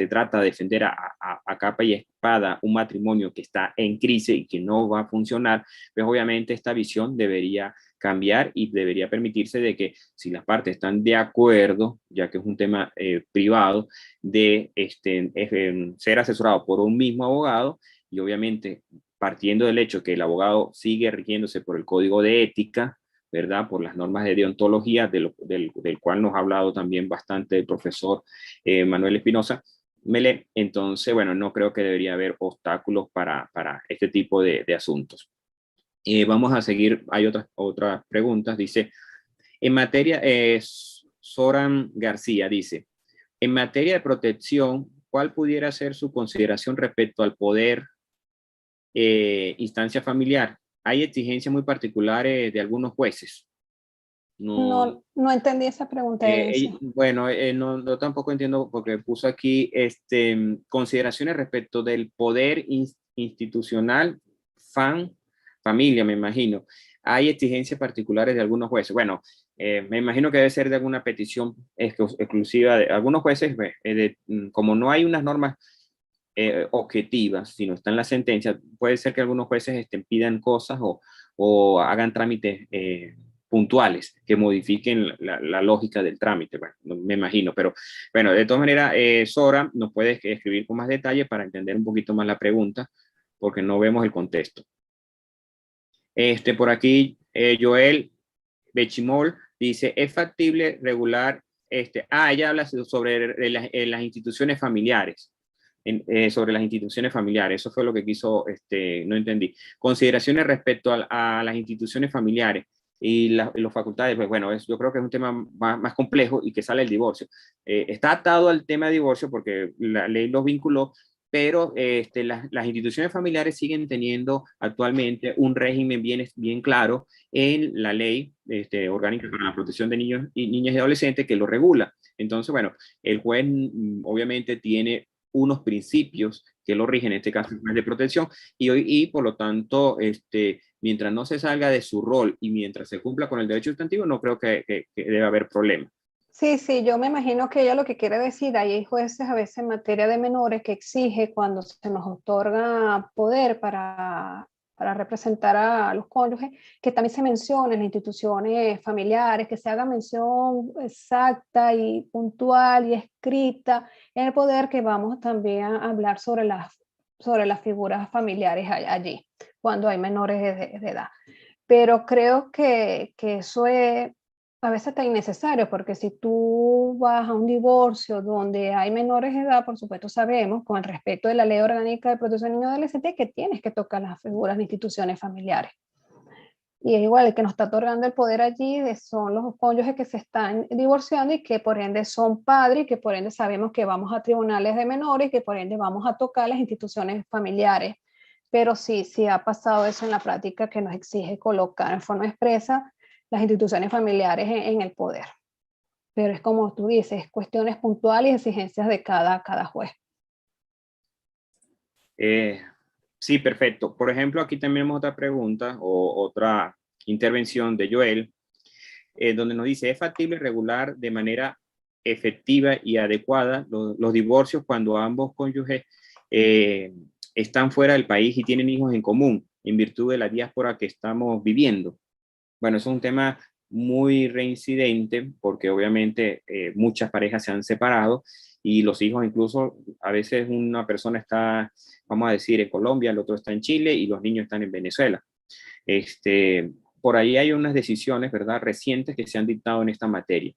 trata de defender a capa y espada un matrimonio que está en crisis y que no va a funcionar, pues obviamente esta visión debería cambiar y debería permitirse de que si las partes están de acuerdo, ya que es un tema privado, de ser asesorado por un mismo abogado y obviamente partiendo del hecho que el abogado sigue rigiéndose por el código de ética, ¿verdad? Por las normas de deontología, del cual nos ha hablado también bastante el profesor Manuel Espinosa Mele. Entonces, bueno, no creo que debería haber obstáculos para este tipo de asuntos. Vamos a seguir, hay otras preguntas. Dice, en materia, Soran García dice, en materia de protección, ¿cuál pudiera ser su consideración respecto al poder instancia familiar? Hay exigencias muy particulares de algunos jueces. No entendí esa pregunta de inicio. Bueno, no tampoco entiendo porque puso aquí consideraciones respecto del poder institucional, familia, me imagino. Hay exigencias particulares de algunos jueces. Bueno, me imagino que debe ser de alguna petición exclusiva de algunos jueces, como no hay unas normas objetivas, sino está en la sentencia, puede ser que algunos jueces pidan cosas o hagan trámites puntuales que modifiquen la lógica del trámite, bueno, no, me imagino, pero bueno, de todas maneras, Sora nos puede escribir con más detalle para entender un poquito más la pregunta, porque no vemos el contexto. Por aquí, Joel Bechimol dice, ¿es factible regular? Ella habla sobre las instituciones familiares. Sobre las instituciones familiares. Eso fue lo que quiso, no entendí. Consideraciones respecto a las instituciones familiares y las facultades, pues bueno, yo creo que es un tema más complejo y que sale el divorcio. Está atado al tema de divorcio porque la ley los vinculó, pero las instituciones familiares siguen teniendo actualmente un régimen bien claro en la ley orgánica para la protección de niños y niñas y adolescentes que lo regula. Entonces, bueno, el juez obviamente tiene unos principios que lo rigen, en este caso de protección, y por lo tanto, mientras no se salga de su rol y mientras se cumpla con el derecho sustantivo, no creo que debe haber problema. Sí, sí, yo me imagino que ella lo que quiere decir, hay jueces a veces en materia de menores que exige cuando se nos otorga poder para representar a los cónyuges, que también se mencionen las instituciones familiares, que se haga mención exacta y puntual y escrita en el poder, que vamos también a hablar sobre las figuras familiares allí, cuando hay menores de edad. Pero creo que eso es a veces está innecesario, porque si tú vas a un divorcio donde hay menores de edad, por supuesto sabemos, con el respeto de la Ley Orgánica de Protección de Niños y Adolescentes, que tienes que tocar las figuras de instituciones familiares. Y es igual, el que nos está otorgando el poder allí son los cónyuges que se están divorciando y que por ende son padres y que por ende sabemos que vamos a tribunales de menores y que por ende vamos a tocar las instituciones familiares. Pero sí ha pasado eso en la práctica, que nos exige colocar en forma expresa las instituciones familiares en el poder. Pero es como tú dices, cuestiones puntuales y exigencias de cada juez. Sí, perfecto. Por ejemplo, aquí tenemos otra pregunta o otra intervención de Joel, donde nos dice, ¿es factible regular de manera efectiva y adecuada los divorcios cuando ambos cónyuges están fuera del país y tienen hijos en común en virtud de la diáspora que estamos viviendo? Bueno, es un tema muy reincidente porque obviamente muchas parejas se han separado y los hijos incluso a veces una persona está, vamos a decir, en Colombia, el otro está en Chile y los niños están en Venezuela. Por ahí hay unas decisiones, ¿verdad?, recientes que se han dictado en esta materia.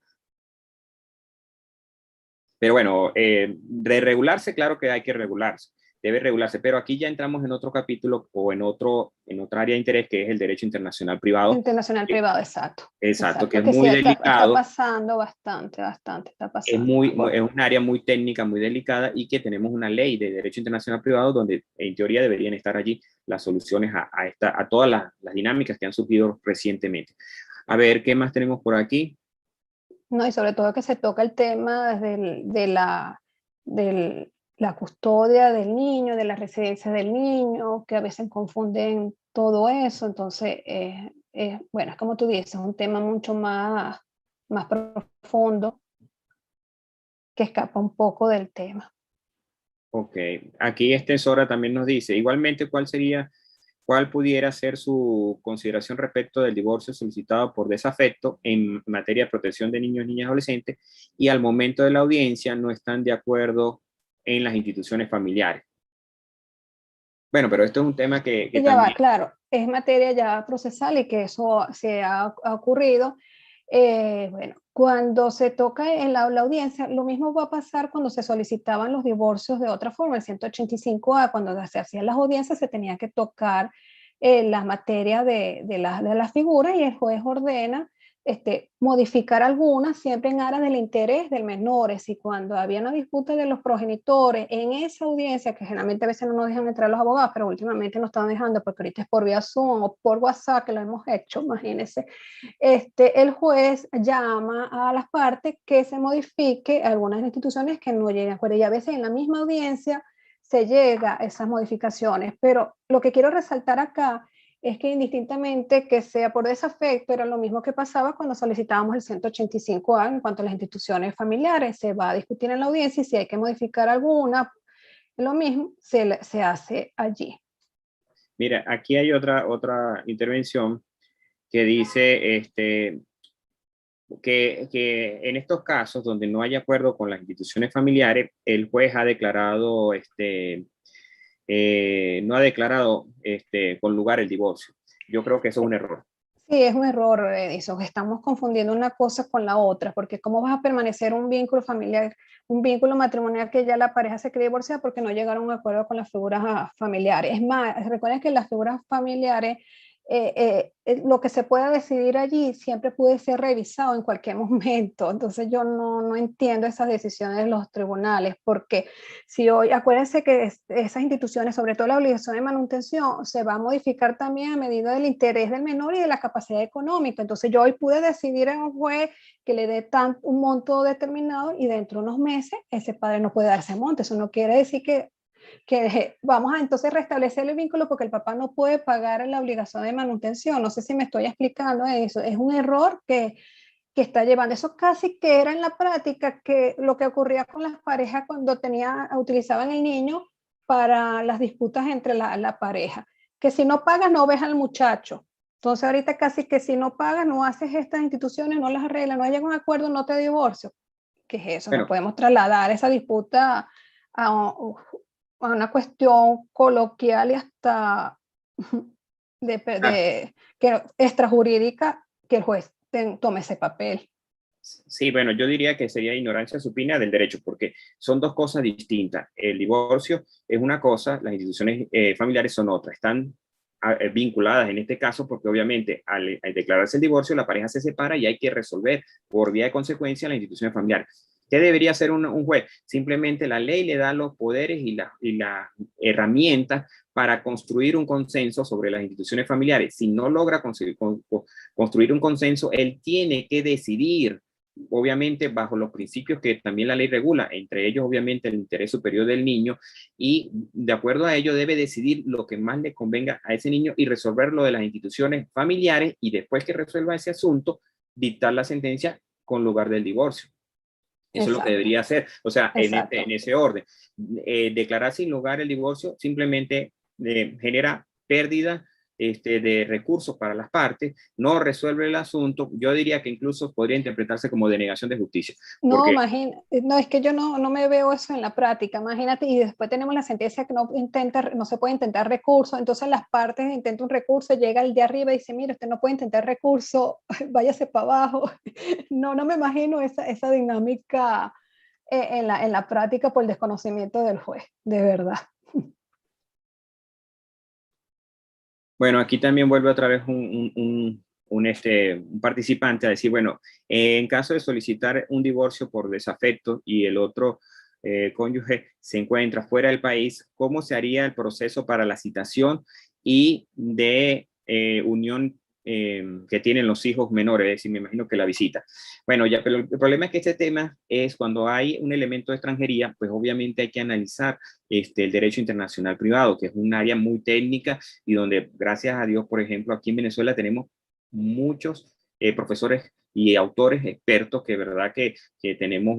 Pero bueno, de regularse, claro que hay que regularse, debe regularse. Pero aquí ya entramos en otro capítulo o en otra área de interés, que es el derecho internacional privado. Internacional privado, exacto. Exacto, que es Que muy sí, está delicado. pasando bastante, está pasando. Es un área muy técnica, muy delicada, y que tenemos una ley de derecho internacional privado donde en teoría deberían estar allí las soluciones a todas las dinámicas que han surgido recientemente. A ver, ¿qué más tenemos por aquí? No, y sobre todo que se toca el tema de la custodia del niño, de la residencia del niño, que a veces confunden todo eso. Entonces, bueno, es como tú dices, es un tema mucho más profundo que escapa un poco del tema. Ok, aquí Extensora también nos dice, igualmente, cuál pudiera ser su consideración respecto del divorcio solicitado por desafecto en materia de protección de niños, niñas y adolescentes, y al momento de la audiencia no están de acuerdo en las instituciones familiares. Bueno, pero esto es un tema que Y ya también... va, claro, es materia ya procesal y que eso se ha ocurrido. Bueno, cuando se toca en la audiencia, lo mismo va a pasar cuando se solicitaban los divorcios de otra forma, el 185A, cuando se hacían las audiencias se tenía que tocar las materias de las figuras, y el juez ordena modificar algunas siempre en aras del interés del menor. Y cuando había una disputa de los progenitores en esa audiencia, que generalmente a veces no nos dejan entrar los abogados, pero últimamente nos están dejando porque ahorita es por vía Zoom o por WhatsApp, que lo hemos hecho, imagínense, el juez llama a las partes que se modifique algunas instituciones que no lleguen a acuerdo, y a veces en la misma audiencia se llega a esas modificaciones. Pero lo que quiero resaltar acá es que indistintamente que sea por desafecto, era lo mismo que pasaba cuando solicitábamos el 185A en cuanto a las instituciones familiares. Se va a discutir en la audiencia y si hay que modificar alguna, lo mismo se hace allí. Mira, aquí hay otra intervención que dice que en estos casos donde no hay acuerdo con las instituciones familiares, el juez ha declarado, no ha declarado con lugar el divorcio. Yo creo que eso es un error. Sí, es un error, Edison. Estamos confundiendo una cosa con la otra, porque ¿cómo vas a permanecer un vínculo familiar, un vínculo matrimonial que ya la pareja se cree divorciada porque no llegaron a un acuerdo con las figuras familiares? Es más, recuerden que las figuras familiares, lo que se pueda decidir allí siempre puede ser revisado en cualquier momento. Entonces yo no entiendo esas decisiones de los tribunales, porque si hoy, acuérdense que esas instituciones, sobre todo la obligación de manutención, se va a modificar también a medida del interés del menor y de la capacidad económica. Entonces yo hoy pude decidir a un juez que le dé un monto determinado, y dentro de unos meses ese padre no puede darse monto. Eso no quiere decir que vamos a entonces restablecer el vínculo porque el papá no puede pagar la obligación de manutención. No sé si me estoy explicando eso. Es un error que está llevando. Eso casi que era en la práctica que lo que ocurría con las parejas cuando utilizaban el niño para las disputas entre la pareja. Que si no pagas, no ves al muchacho. Entonces ahorita casi que si no pagas, no haces estas instituciones, no las arreglas, no llega a un acuerdo, no te divorcio. ¿Qué es eso? No Bueno, podemos trasladar esa disputa a una cuestión coloquial y hasta ah, que extrajurídica, que el juez tome ese papel. sí, bueno, yo diría que sería ignorancia supina del derecho, porque son dos cosas distintas. El divorcio es una cosa, las instituciones familiares son otra. Están vinculadas en este caso porque obviamente al declararse el divorcio la pareja se separa y hay que resolver por vía de consecuencia las instituciones familiares. ¿Qué debería hacer un juez? Simplemente la ley le da los poderes y las herramientas para construir un consenso sobre las instituciones familiares. Si no logra construir un consenso, él tiene que decidir, obviamente bajo los principios que también la ley regula, entre ellos obviamente el interés superior del niño, y de acuerdo a ello debe decidir lo que más le convenga a ese niño y resolver lo de las instituciones familiares, y después que resuelva ese asunto, dictar la sentencia con lugar del divorcio. Eso es lo que Exacto, debería hacer, o sea, en exacto. ese orden. Declarar sin lugar el divorcio simplemente genera pérdida de recursos para las partes, no resuelve el asunto. Yo diría que incluso podría interpretarse como denegación de justicia. No, Porque, no, es que yo no me veo eso en la práctica, imagínate, y después tenemos la sentencia que no se puede intentar recurso, entonces las partes intentan un recurso, llega el de arriba y dice, mire, usted no puede intentar recurso, váyase para abajo. No me imagino esa dinámica en la práctica por el desconocimiento del juez, de verdad. Bueno, aquí también vuelve otra vez un participante a decir, bueno, en caso de solicitar un divorcio por desafecto y el otro cónyuge se encuentra fuera del país, ¿cómo se haría el proceso para la citación y de unión que tienen los hijos menores? Es decir, me imagino que la visita. Bueno, ya, pero el problema es que este tema es cuando hay un elemento de extranjería, pues obviamente hay que analizar el derecho internacional privado, que es un área muy técnica y donde, gracias a Dios, por ejemplo, aquí en Venezuela tenemos muchos profesores y autores expertos que verdad que tenemos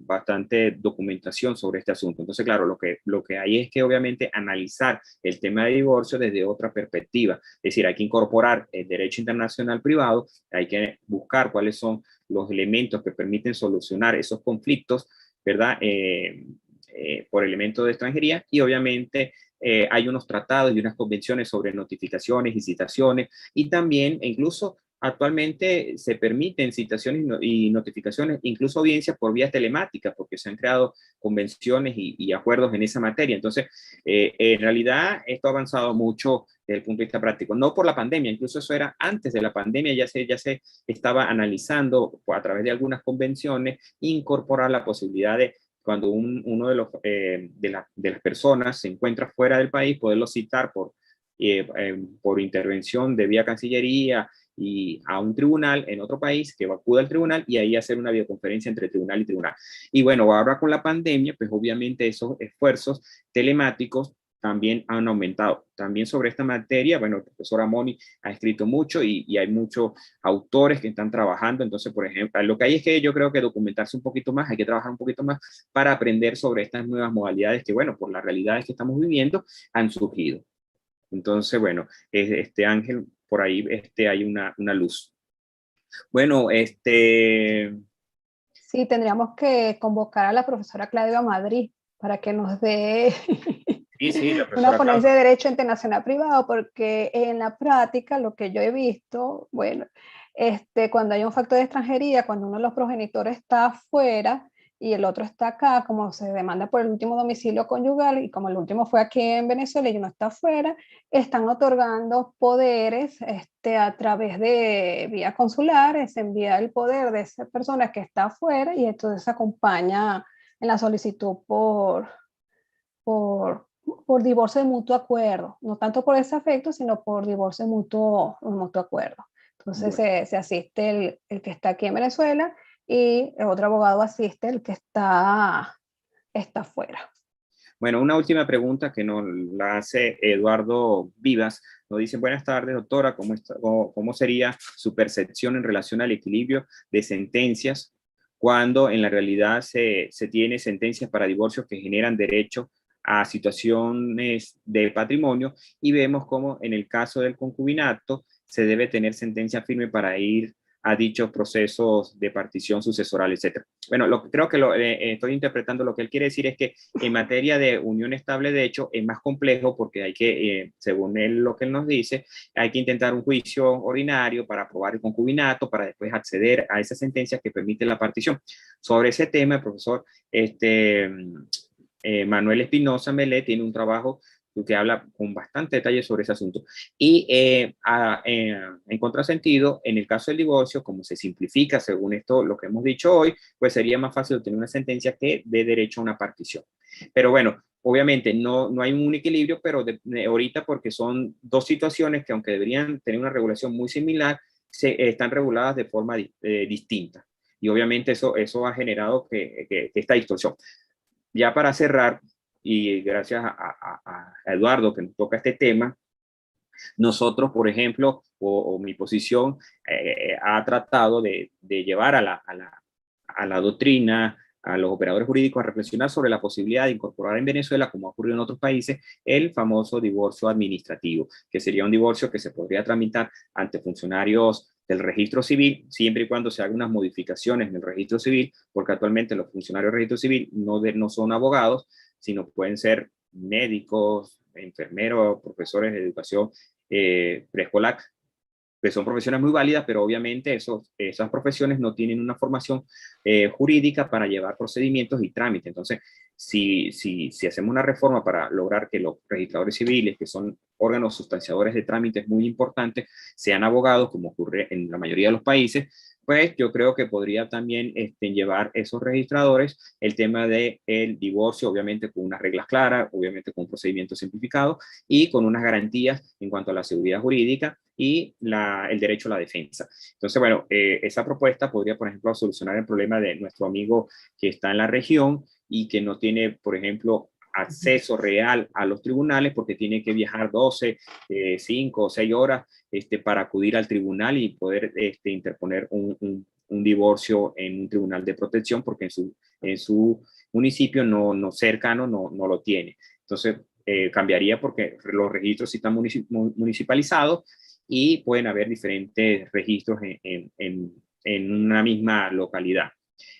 bastante documentación sobre este asunto. Entonces, claro, lo que hay es que obviamente analizar el tema de divorcio desde otra perspectiva. Es decir, hay que incorporar el derecho internacional privado, hay que buscar cuáles son los elementos que permiten solucionar esos conflictos, ¿verdad? Por elementos de extranjería y obviamente hay unos tratados y unas convenciones sobre notificaciones y citaciones y también incluso actualmente se permiten citaciones y notificaciones, incluso audiencias por vías telemáticas, porque se han creado convenciones y acuerdos en esa materia. Entonces, en realidad esto ha avanzado mucho desde el punto de vista práctico, no por la pandemia, incluso eso era antes de la pandemia, ya se estaba analizando a través de algunas convenciones incorporar la posibilidad de cuando uno de las personas se encuentra fuera del país, poderlo citar por intervención de vía Cancillería y a un tribunal en otro país que acuda al tribunal y ahí hacer una videoconferencia entre tribunal y tribunal. Y bueno, ahora con la pandemia, pues obviamente esos esfuerzos telemáticos también han aumentado. También sobre esta materia, bueno, el profesor Amoni ha escrito mucho y hay muchos autores que están trabajando. Entonces, por ejemplo, lo que hay es que yo creo que documentarse un poquito más, hay que trabajar un poquito más para aprender sobre estas nuevas modalidades que, bueno, por las realidades que estamos viviendo, han surgido. Entonces, bueno, Ángel, por ahí hay una luz. Bueno, Sí, tendríamos que convocar a la profesora Claudia Madrid para que nos dé sí, sí, la una profesora ponencia Claudia. de Derecho Internacional Privado, porque en la práctica lo que yo he visto, bueno, cuando hay un factor de extranjería, cuando uno de los progenitores está afuera y el otro está acá, como se demanda por el último domicilio conyugal y como el último fue aquí en Venezuela y uno está afuera, están otorgando poderes a través de vía consular, se envía el poder de esa persona que está afuera y entonces se acompaña en la solicitud por, por divorcio de mutuo acuerdo, no tanto por ese afecto, sino por divorcio de mutuo acuerdo. Entonces Bueno, se asiste el que está aquí en Venezuela y el otro abogado asiste el que está afuera. bueno, una última pregunta que nos la hace Eduardo Vivas. Nos dice, buenas tardes, doctora, ¿cómo sería su percepción en relación al equilibrio de sentencias cuando en la realidad se tiene sentencias para divorcios que generan derecho a situaciones de patrimonio y vemos cómo en el caso del concubinato se debe tener sentencia firme para ir a dichos procesos de partición sucesoral, etcétera? Bueno, creo que estoy interpretando lo que él quiere decir es que en materia de unión estable de hecho es más complejo porque hay que, según él lo que él nos dice, hay que intentar un juicio ordinario para aprobar el concubinato, para después acceder a esa sentencia que permite la partición. Sobre ese tema, el profesor Manuel Espinosa Melé tiene un trabajo que habla con bastante detalle sobre ese asunto. Y en contrasentido, en el caso del divorcio, como se simplifica según esto, lo que hemos dicho hoy, pues sería más fácil obtener una sentencia que dé derecho a una partición. Pero bueno, obviamente no hay un equilibrio, pero ahorita porque son dos situaciones que aunque deberían tener una regulación muy similar, están reguladas de forma distinta. Y obviamente eso ha generado que esta distorsión. Ya para cerrar, y gracias a Eduardo que nos toca este tema, nosotros, por ejemplo, o mi posición ha tratado de llevar a la doctrina, a los operadores jurídicos a reflexionar sobre la posibilidad de incorporar en Venezuela, como ha ocurrido en otros países, el famoso divorcio administrativo, que sería un divorcio que se podría tramitar ante funcionarios del registro civil, siempre y cuando se hagan unas modificaciones en el registro civil, porque actualmente los funcionarios del registro civil no son abogados, sino pueden ser médicos, enfermeros, profesores de educación preescolar, que son profesiones muy válidas, pero obviamente esas profesiones no tienen una formación jurídica para llevar procedimientos y trámites. Entonces, si hacemos una reforma para lograr que los registradores civiles, que son órganos sustanciadores de trámites muy importantes, sean abogados, como ocurre en la mayoría de los países, pues yo creo que podría también llevar esos registradores el tema del divorcio, obviamente con unas reglas claras, obviamente con un procedimiento simplificado y con unas garantías en cuanto a la seguridad jurídica y el derecho a la defensa. Entonces, bueno, esa propuesta podría, por ejemplo, solucionar el problema de nuestro amigo que está en la región y que no tiene, por ejemplo, acceso real a los tribunales porque tiene que viajar 12, 5 o 6 horas para acudir al tribunal y poder interponer un divorcio en un tribunal de protección porque en su municipio no cercano no lo tiene. Entonces, cambiaría porque los registros sí están municipalizados y pueden haber diferentes registros en una misma localidad.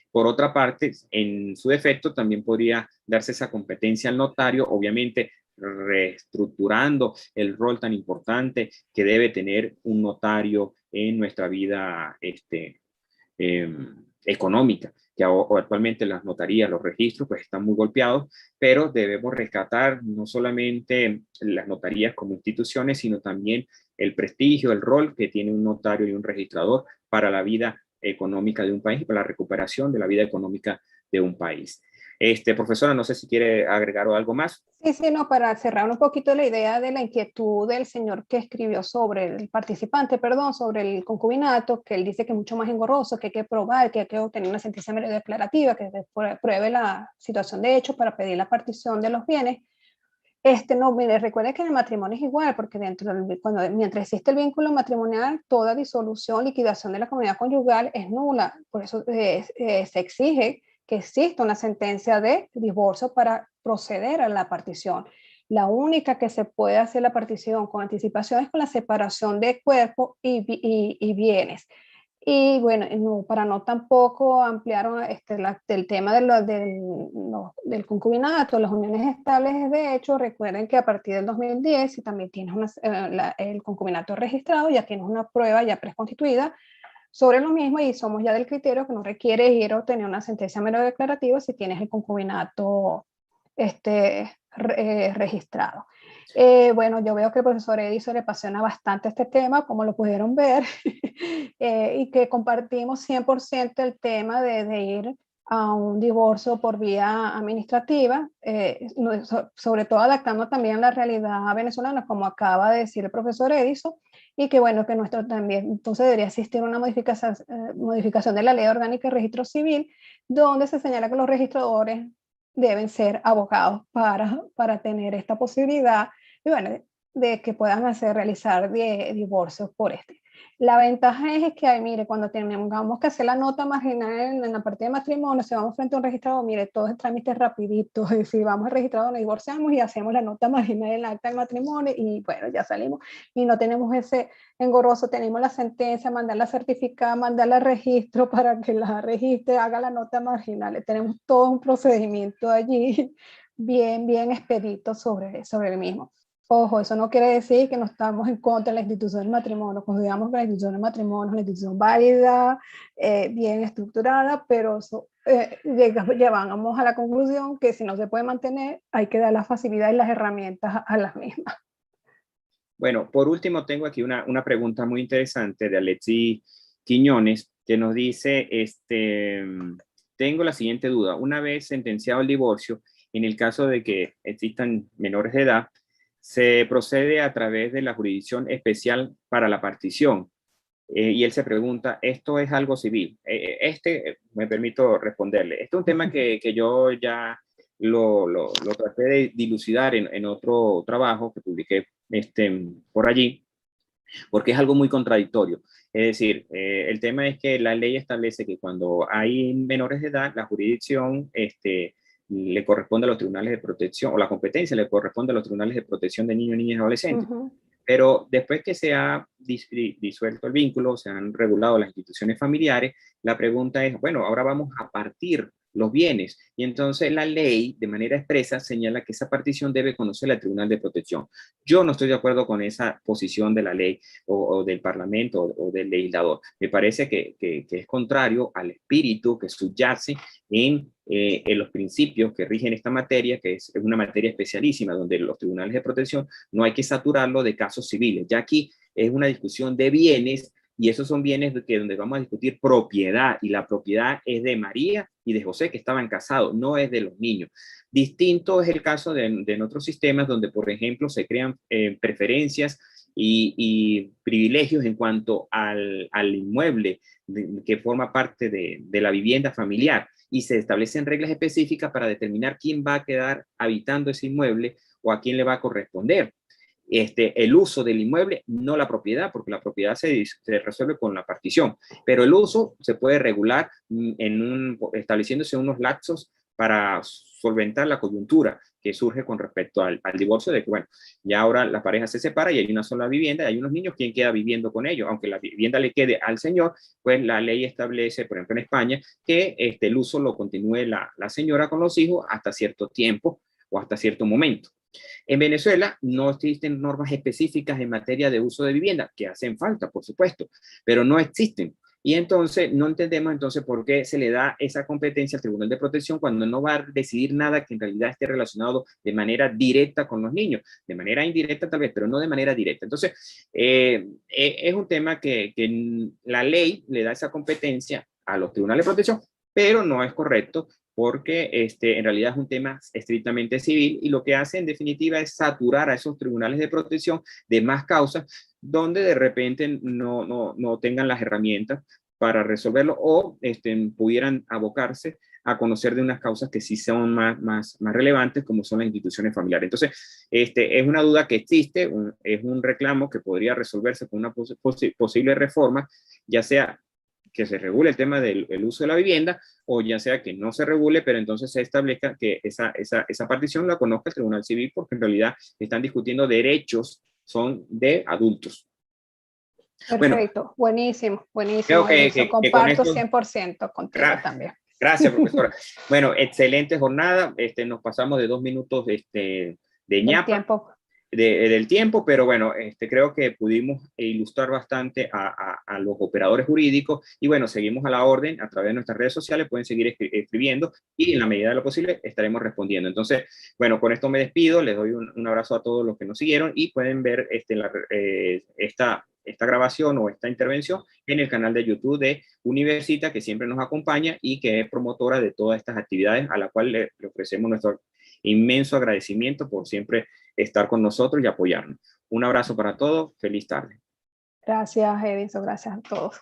Por otra parte, en su defecto, también podría darse esa competencia al notario, obviamente reestructurando el rol tan importante que debe tener un notario en nuestra vida económica, que actualmente las notarías, los registros, pues están muy golpeados, pero debemos rescatar no solamente las notarías como instituciones, sino también el prestigio, el rol que tiene un notario y un registrador para la vida económica de un país y para la recuperación de la vida económica de un país. Profesora, no sé si quiere agregar algo más. Sí, sí, no, para cerrar un poquito la idea de la inquietud del señor que escribió sobre el participante, perdón, sobre el concubinato, que él dice que es mucho más engorroso, que hay que probar, que hay que obtener una sentencia medio declarativa, que pruebe la situación de hecho para pedir la partición de los bienes. No, mire, recuerde que en el matrimonio es igual, porque mientras existe el vínculo matrimonial, toda disolución, liquidación de la comunidad conyugal es nula. Por eso se exige que exista una sentencia de divorcio para proceder a la partición. La única que se puede hacer la partición con anticipación es con la separación de cuerpo y bienes. Y bueno, para no tampoco ampliar el tema del concubinato, las uniones estables de hecho, recuerden que a partir del 2010, si también tienes el concubinato registrado, ya tienes una prueba ya preconstituida sobre lo mismo y somos ya del criterio que no requiere ir a obtener una sentencia mero declarativa si tienes el concubinato registrado. Bueno, yo veo que el profesor Edison le apasiona bastante este tema, como lo pudieron ver, y que compartimos 100% el tema de ir a un divorcio por vía administrativa, sobre todo adaptando también la realidad venezolana, como acaba de decir el profesor Edison, y que bueno, que nuestro también, entonces debería existir una modificación de la Ley Orgánica de Registro Civil, donde se señala que los registradores deben ser abogados para tener esta posibilidad y bueno, de que puedan realizar divorcios por La ventaja es que, mire, cuando tengamos que hacer la nota marginal en la parte de matrimonio, si vamos frente a un registrador, mire, todo es trámite rapidito, y si vamos al registrador nos divorciamos y hacemos la nota marginal en el acta del matrimonio y bueno, ya salimos y no tenemos ese engorroso, tenemos la sentencia, mandarla certificada, mandarla al registro para que la registre, haga la nota marginal, tenemos todo un procedimiento allí bien expedito sobre el mismo. Ojo, eso no quiere decir que no estamos en contra de la institución del matrimonio. Consideramos que la institución del matrimonio es una institución válida, bien estructurada, pero llevamos a la conclusión que si no se puede mantener, hay que dar la facilidad y las herramientas a las mismas. Bueno, por último, tengo aquí una pregunta muy interesante de Alexi Quiñones, que nos dice, tengo la siguiente duda. Una vez sentenciado el divorcio, en el caso de que existan menores de edad, se procede a través de la jurisdicción especial para la partición. Y él se pregunta, ¿esto es algo civil? Me permito responderle. Este es un tema que yo ya lo traté de dilucidar en otro trabajo que publiqué por allí, porque es algo muy contradictorio. Es decir, el tema es que la ley establece que cuando hay menores de edad, la jurisdicción le corresponde a los tribunales de protección, o la competencia le corresponde a los tribunales de protección de niños, niñas y adolescentes. Pero después que se ha disuelto el vínculo, se han regulado las instituciones familiares, la pregunta es, bueno, ahora vamos a partir los bienes. Y entonces la ley, de manera expresa, señala que esa partición debe conocer al Tribunal de Protección. Yo no estoy de acuerdo con esa posición de la ley o del Parlamento o del legislador. Me parece que es contrario al espíritu que subyace en los principios que rigen esta materia, que es una materia especialísima, donde los tribunales de protección no hay que saturarlo de casos civiles. Ya aquí es una discusión de bienes, y esos son bienes donde vamos a discutir propiedad, y la propiedad es de María y de José, que estaban casados, no es de los niños. Distinto es el caso de otros sistemas donde, por ejemplo, se crean preferencias y privilegios en cuanto al inmueble que forma parte de la vivienda familiar, y se establecen reglas específicas para determinar quién va a quedar habitando ese inmueble o a quién le va a corresponder el uso del inmueble, no la propiedad, porque la propiedad se resuelve con la partición, pero el uso se puede regular estableciéndose unos lapsos para solventar la coyuntura que surge con respecto al divorcio, de que, bueno, ya ahora la pareja se separa y hay una sola vivienda y hay unos niños, ¿quién queda viviendo con ellos? Aunque la vivienda le quede al señor, pues la ley establece, por ejemplo en España, que el uso lo continúe la señora con los hijos hasta cierto tiempo o hasta cierto momento. En Venezuela no existen normas específicas en materia de uso de vivienda, que hacen falta, por supuesto, pero no existen. Y entonces no entendemos entonces por qué se le da esa competencia al Tribunal de Protección cuando no va a decidir nada que en realidad esté relacionado de manera directa con los niños, de manera indirecta tal vez, pero no de manera directa. Entonces, es un tema que la ley le da esa competencia a los tribunales de protección, pero no es correcto porque en realidad es un tema estrictamente civil, y lo que hace en definitiva es saturar a esos tribunales de protección de más causas donde de repente no tengan las herramientas para resolverlo, o pudieran abocarse a conocer de unas causas que sí son más relevantes, como son las instituciones familiares. Entonces, es una duda que existe, es un reclamo que podría resolverse con una posible reforma, ya sea que se regule el tema del uso de la vivienda, o ya sea que no se regule, pero entonces se establezca que esa partición la conozca el Tribunal Civil, porque en realidad están discutiendo derechos, son de adultos. Perfecto, Bueno, buenísimo, buenísimo. creo Eso que con comparto esto, 100% contigo también. gracias, profesora. Bueno, excelente jornada. Nos pasamos de 2 minutos de El ñapa tiempo. del tiempo, pero bueno, creo que pudimos ilustrar bastante a los operadores jurídicos, y bueno, seguimos a la orden a través de nuestras redes sociales, pueden seguir escribiendo y en la medida de lo posible estaremos respondiendo. Entonces, bueno, con esto me despido, les doy un abrazo a todos los que nos siguieron, y pueden ver esta grabación o esta intervención en el canal de YouTube de Universita, que siempre nos acompaña y que es promotora de todas estas actividades, a la cual le ofrecemos nuestro inmenso agradecimiento por siempre estar con nosotros y apoyarnos. Un abrazo para todos, feliz tarde. Gracias, Edison, gracias a todos.